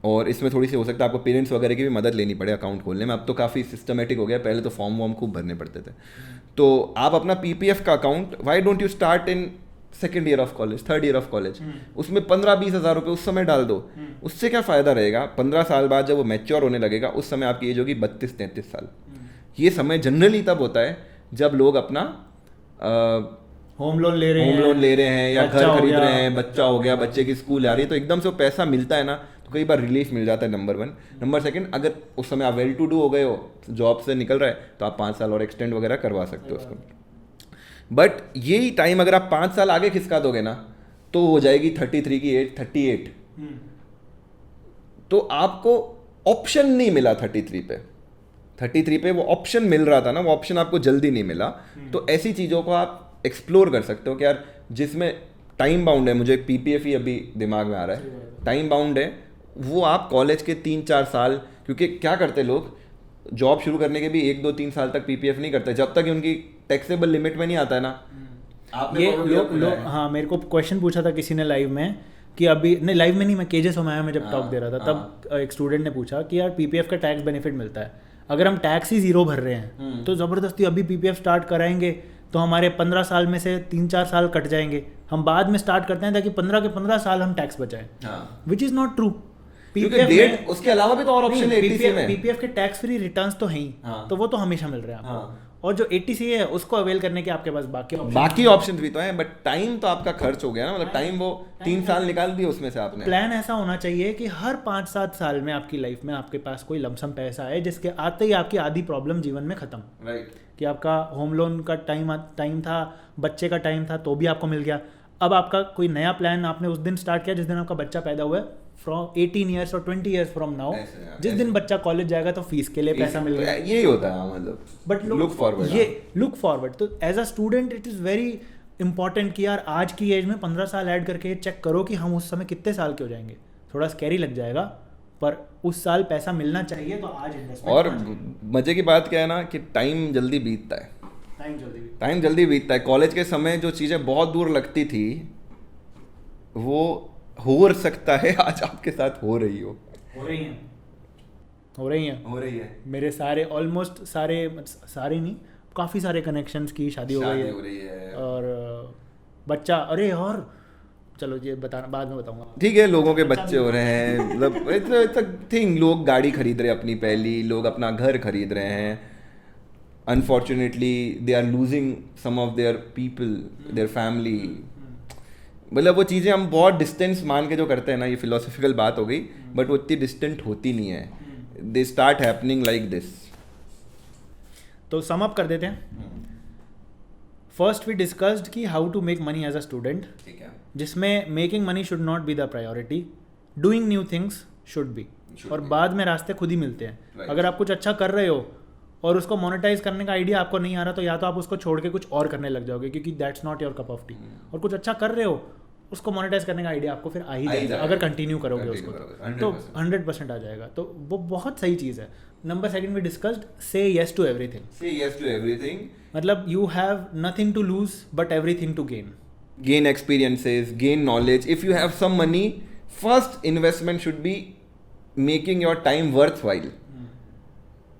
और इसमें थोड़ी सी हो सकता है आपको पेरेंट्स वगैरह की भी मदद लेनी पड़े अकाउंट खोलने में। अब तो काफ़ी सिस्टमेटिक हो गया, पहले तो फॉर्म वॉर्म खूब भरने पड़ते थे। तो आप अपना पीपीएफ का account, why don't you start in second year of college, third year of college, उसमें 15-20 हज़ार रुपये उस समय डाल दो। उससे क्या फ़ायदा रहेगा, 15 साल बाद जब वो मैच्योर होने लगेगा, उस समय आपकी एज होगी 32-33 साल। ये समय जनरली तब होता है जब लोग अपना होम लोन ले रहे हैं या घर खरीद रहे हैं, बच्चा हो गया, बच्चे की स्कूल आ रही है, तो एकदम से वो पैसा मिलता है ना, तो कई बार रिलीफ मिल जाता है, नंबर 1। नंबर 2, अगर उस समय आप वेल टू डू हो गए हो, जॉब से निकल रहा है, तो आप 5 साल और एक्सटेंड वगैरह करवा सकते हो उसको। बट यही टाइम अगर आप 5 साल आगे खिसका दोगे ना, तो हो जाएगी 33 की एज 38। तो आपको ऑप्शन नहीं मिला 33 पे वो ऑप्शन मिल रहा था ना, वो ऑप्शन आपको जल्दी नहीं मिला। तो ऐसी चीज़ों को आप एक्सप्लोर कर सकते हो कि यार जिसमें टाइम बाउंड है, मुझे पीपीएफ ही अभी दिमाग में आ रहा है, टाइम बाउंड है, वो आप कॉलेज के 3-4 साल, क्योंकि क्या करते लोग, जॉब शुरू करने के भी 1-2-3 साल तक पीपीएफ नहीं करते, जब तक उनकी टैक्सेबल लिमिट में नहीं आता है ना। ये लोग हाँ, मेरे को क्वेश्चन पूछा था किसी ने लाइव में कि अभी नहीं, लाइव में नहीं, मैं केजेस में आया, मैं जब टॉक दे रहा था तब एक स्टूडेंट ने पूछा कि यार पीपीएफ का टैक्स बेनिफिट मिलता है, अगर हम टैक्स ही 0 भर रहे हैं तो ज़बरदस्ती अभी पीपीएफ स्टार्ट कराएंगे तो हमारे 15 साल में से 3-4 साल कट जाएंगे, हम बाद में स्टार्ट करते हैं ताकि 15 के 15 साल हम टैक्स बचाएं, which is not true. PPF उसके अलावा भी तो और ऑप्शन है, पीपीएफ के टैक्स फ्री रिटर्न्स तो हैं ही, तो वो तो हमेशा मिल रहे हैं आपको, और जो 80C है उसको अवेल करने के आपके पास बाकी ऑप्शन भी तो हैं, बट टाइम तो आपका खर्च हो गया ना, मतलब टाइम वो 3 साल निकाल दिए उसमें से आपने। प्लान ऐसा होना चाहिए कि हर 5-7 साल में आपकी लाइफ में आपके पास कोई लमसम पैसा है जिसके आते ही आपकी आधी प्रॉब्लम जीवन में खत्म। राइट। कि आपका होम लोन का टाइम था, बच्चे का टाइम था, तो भी आपको मिल गया। अब आपका कोई नया प्लान आपने उस दिन स्टार्ट किया जिस दिन आपका बच्चा पैदा हुआ है, फ्रॉम 18 ईयर्स और 20 ईयर्स फ्रॉम नाउ, जिस दिन बच्चा कॉलेज जाएगा तो फीस के लिए पैसा मिल गया। यही होता है, मतलब बट लुक फॉरवर्ड। तो as a student it is very important कि यार आज की एज में 15 साल ऐड करके चेक करो कि हम उस समय कितने साल के हो जाएंगे। थोड़ा स्कैरी लग जाएगा, पर उस साल पैसा मिलना चाहिए, तो आज इन्वेस्टमेंट। और मजे की बात क्या है ना कि टाइम जल्दी बीतता है, टाइम जल्दी बीतता है। कॉलेज के समय जो चीज़ें बहुत दूर लगती थी वो हो सकता है आज आपके साथ हो रही है। मेरे सारे ऑलमोस्ट सारे नहीं, काफ़ी सारे कनेक्शंस की शादी हो रही है और बच्चा, अरे और चलो ये बताना बाद में बताऊंगा। ठीक है, लोगों के बच्चे हो रहे हैं, मतलब इट्स अ थिंग। लोग गाड़ी खरीद रहे हैं अपनी पहली, लोग अपना घर खरीद रहे हैं। Unfortunately they are losing some of their people, their family. मतलब वो चीज़ें हम बहुत डिस्टेंस मान के जो करते हैं ना, ये फिलोसफिकल बात हो गई, बट वो इतनी डिस्टेंट होती नहीं है। They start happening like this. तो सम अप कर देते हैं। फर्स्ट वी डिस्कस्ड कि how to make money as a student, ठीक है, जिसमें making money should not be the priority, doing new things should be, और बाद में रास्ते खुद ही मिलते हैं। अगर आप कुछ अच्छा कर रहे हो और उसको मोनेटाइज करने का आइडिया आपको नहीं आ रहा, तो या तो आप उसको छोड़ के कुछ और करने लग जाओगे क्योंकि that's not your cup of T. और कुछ अच्छा कर रहे हो, उसको मोनेटाइज करने का आइडिया आपको फिर आ ही जाएगा अगर कंटिन्यू करोगे उसको, तो 100% आ जाएगा। तो वो बहुत सही चीज़ है। Number 2 we discussed say yes to everything. मतलब you have nothing to lose but everything to gain experiences, gain knowledge. If you have some money, first investment should be making your time worthwhile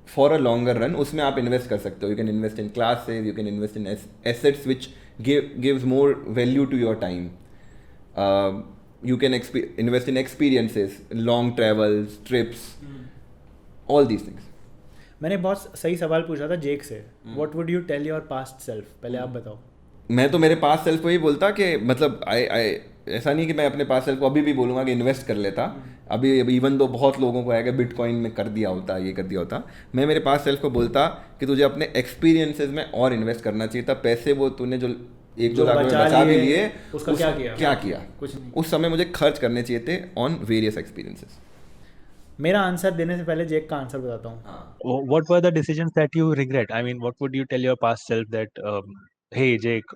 for a longer run. उसमें आप invest कर सकते हो. You can invest in classes, you can invest in assets which gives more value to your time. You can invest in experiences, long travels, trips, all these things. मैंने बहुत सही सवाल पूछा था जेक से, What would you tell your past self? पहले आप बताओ। मैं तो मेरे पास सेल्फ को ही बोलता कि मतलब ऐसा नहीं कि मैं अपने पास सेल्फ को अभी भी बोलूँगा कि इन्वेस्ट कर लेता। अभी इवन तो बहुत लोगों को आएगा बिटकॉइन में कर दिया होता, ये कर दिया होता। मैं मेरे पास सेल्फ को बोलता कि तुझे अपने एक्सपीरियंसेस में और इन्वेस्ट करना चाहिए था। पैसे वो तूने जो 1-2 लाख बचा भी लिए, उसका क्या किया? कुछ नहीं। उस समय मुझे खर्च करने चाहिए थे ऑन वेरियस एक्सपीरियंसेस। मेरा आंसर देने से पहले जेक का आंसर बताता हूँ। What were the decisions that you regret? I mean, what would you tell your past self that, hey Jake,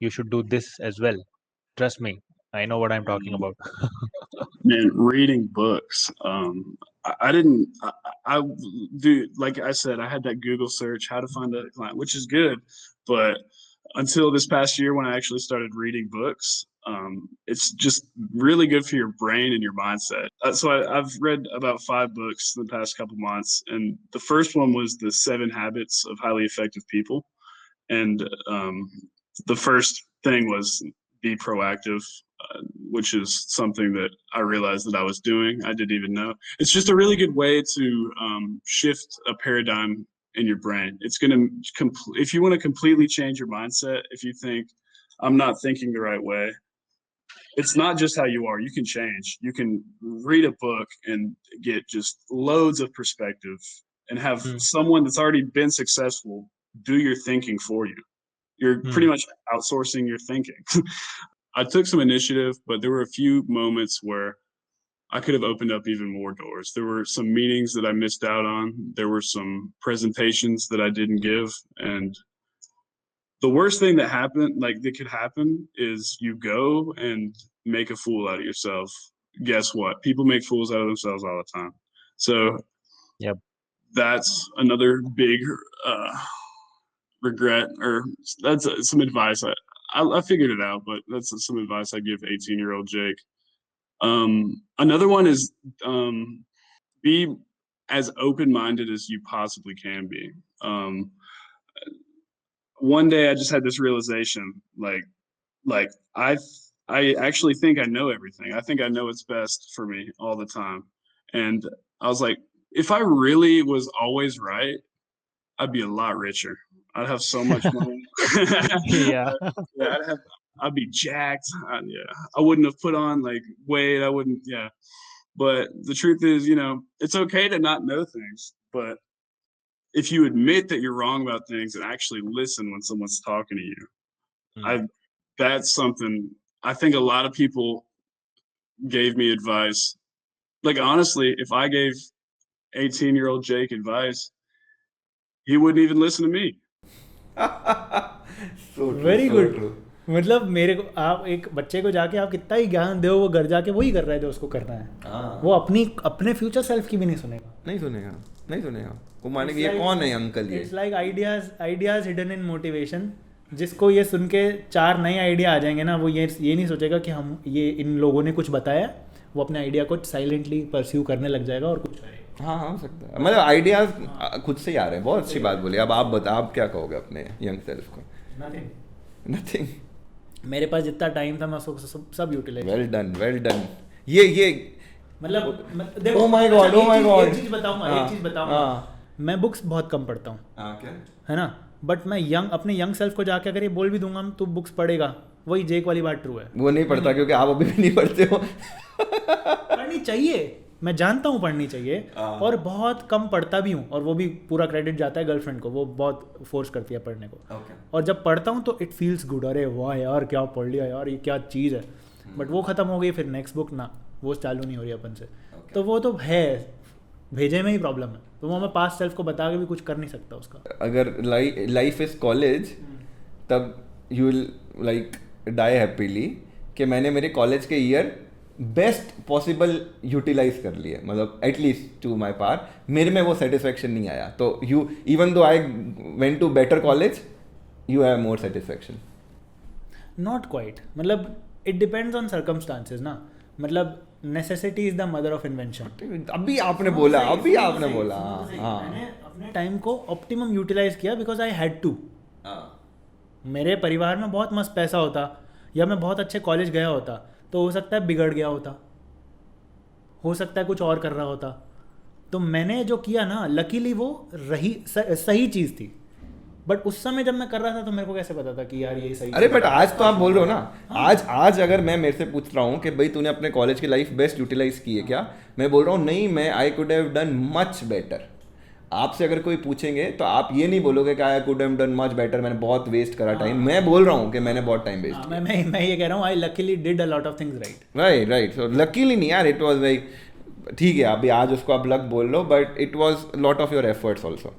you should do this as well. Trust me, I know what I'm talking about. Man, reading books. I didn't. I do, like I said, I had that Google search how to find a client, which is good, but until this past year when I actually started reading books, it's just really good for your brain and your mindset. So I've read about 5 books in the past couple months, and the first one was The 7 Habits of Highly Effective People, and the first thing was be proactive, which is something that I realized that I was doing. I didn't even know. It's just a really good way to shift a paradigm in your brain. It's going to, if you want to completely change your mindset, if you think, I'm not thinking the right way, it's not just how you are. You can change. You can read a book and get just loads of perspective and have someone that's already been successful do your thinking for you. You're pretty much outsourcing your thinking. I took some initiative, but there were a few moments where I could have opened up even more doors. There were some meetings that I missed out on. There were some presentations that I didn't give. And the worst thing that happened, like that could happen, is you go and make a fool out of yourself. Guess what? People make fools out of themselves all the time. So Yep. that's another big regret, or that's some advice. I figured it out, but that's some advice I give 18-year-old Jake. Another one is be as open-minded as you possibly can be. One day I just had this realization, like I actually think I know everything. I think I know what's best for me all the time. And I was like, if I really was always right, I'd be a lot richer. I'd have so much money. Yeah. I'd be jacked. I wouldn't have put on like weight. I wouldn't. Yeah. But the truth is, it's okay to not know things. But if you admit that you're wrong about things and actually listen when someone's talking to you, that's something I think a lot of people gave me advice. Like, honestly, if I gave 18-year-old Jake advice, he wouldn't even listen to me. Very good. मतलब मेरे को, आप एक बच्चे को जाके आप कितना ही ज्ञान दो, वो घर जाके वही कर रहा है जो उसको करना है. वो अपने फ्यूचर सेल्फ की भी नहीं सुनेगा. वो मानेगा ये कौन है अंकल ये. It's like ideas hidden in motivation. जिसको ये सुन के 4 नए आइडिया आ जाएंगे ना, वो ये नहीं सोचेगा कि हम ये इन लोगों ने कुछ बताया. वो अपने आइडिया को साइलेंटली परस्यू करने लग जाएगा और कुछ करेगा. हाँ हो सकता है. मतलब आइडियाज खुद से ही आ रहे हैं. बहुत अच्छी बात बोली. अब आप बताओ, आप क्या कहोगे अपने यंग सेल्फ को? नथिंग. मेरे पास जितना टाइम था मैं उसको सब यूटिलाइज. Well done. ये मतलब देखो, oh my god. एक चीज बताऊंगा. मैं बुक्स बहुत कम पढ़ता हूँ. है ना. बट मैं अपने यंग सेल्फ को जाके अगर ये बोल भी दूंगा तू बुक्स पढ़ेगा, वही जेक वाली बात ट्रू है. वो नहीं पढ़ता क्योंकि आप अभी भी नहीं पढ़ते हो. पढ़नी चाहिए, मैं जानता हूँ पढ़नी चाहिए, और बहुत कम पढ़ता भी हूँ. और वो भी पूरा क्रेडिट जाता है गर्लफ्रेंड को. वो बहुत फोर्स करती है पढ़ने को. और जब पढ़ता हूँ तो इट फील्स गुड. अरे वाह यार क्या पढ़ लिया यार, ये क्या चीज़ है. बट वो ख़त्म हो गई, फिर नेक्स्ट बुक ना वो चालू नहीं हो रही अपन से. तो वो तो है, भेजे में ही प्रॉब्लम है. तो वो मैं पास्ट सेल्फ को बता के भी कुछ कर नहीं सकता उसका. अगर लाइफ इज कॉलेज, तब you will like die happily कि मैंने मेरे कॉलेज के ईयर बेस्ट पॉसिबल यूटिलाइज कर लिए. मतलब एटलीस्ट टू माई पार मेरे में वो सेटिस्फेक्शन नहीं आया. तो you even though I went to better college, you have more satisfaction. Not quite. मतलब इट डिपेंड्स ऑन सर्कमस्टांसेस ना. मतलब necessity is the mother of invention. अभी आपने बोला. मैंने अपने टाइम को ऑप्टिमम यूटिलाइज किया बिकॉज आई हैड टू. मेरे परिवार में बहुत मस्त पैसा होता, या मैं बहुत अच्छे कॉलेज गया होता, तो हो सकता है बिगड़ गया होता, हो सकता है कुछ और कर रहा होता. तो मैंने जो किया ना, लकीली वो सही चीज़ थी. बट उस समय जब मैं कर रहा था तो मेरे को कैसे पता था कि यार ये सही. अरे बट आज तो आप बोल रहे हो ना. आज अगर मैं मेरे से पूछ रहा हूँ कि भाई तूने अपने कॉलेज की लाइफ बेस्ट यूटिलाइज की है क्या, मैं बोल रहा हूँ नहीं, मैं I could have done much better. आपसे अगर कोई पूछेंगे तो आप ये नहीं बोलोगे कि I could have done much better, मैंने बहुत वेस्ट करा टाइम. मैं बोल रहा हूँ कि मैंने बहुत टाइम वेस्ट किया. मैं ये कह रहा हूँ I luckily did a lot of things right. So luckily नहीं यार, इट वाज लाइक ठीक है. अभी आज उसको आप लक बोल लो, but it was lot of your efforts also.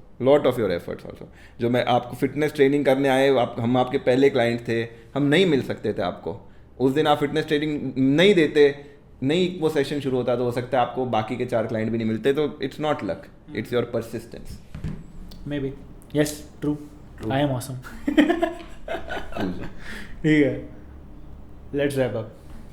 जो मैं आपको फिटनेस ट्रेनिंग करने आए, हम आपके पहले क्लाइंट थे, हम नहीं मिल सकते थे आपको. उस दिन आप फिटनेस ट्रेनिंग नहीं देते, नहीं वो सेशन शुरू होता, तो हो सकता है आपको बाकी के 4 क्लाइंट भी नहीं मिलते. तो it's not luck, it's your persistence. Maybe. Yes, true. I am awesome. ठीक है. Let's wrap up.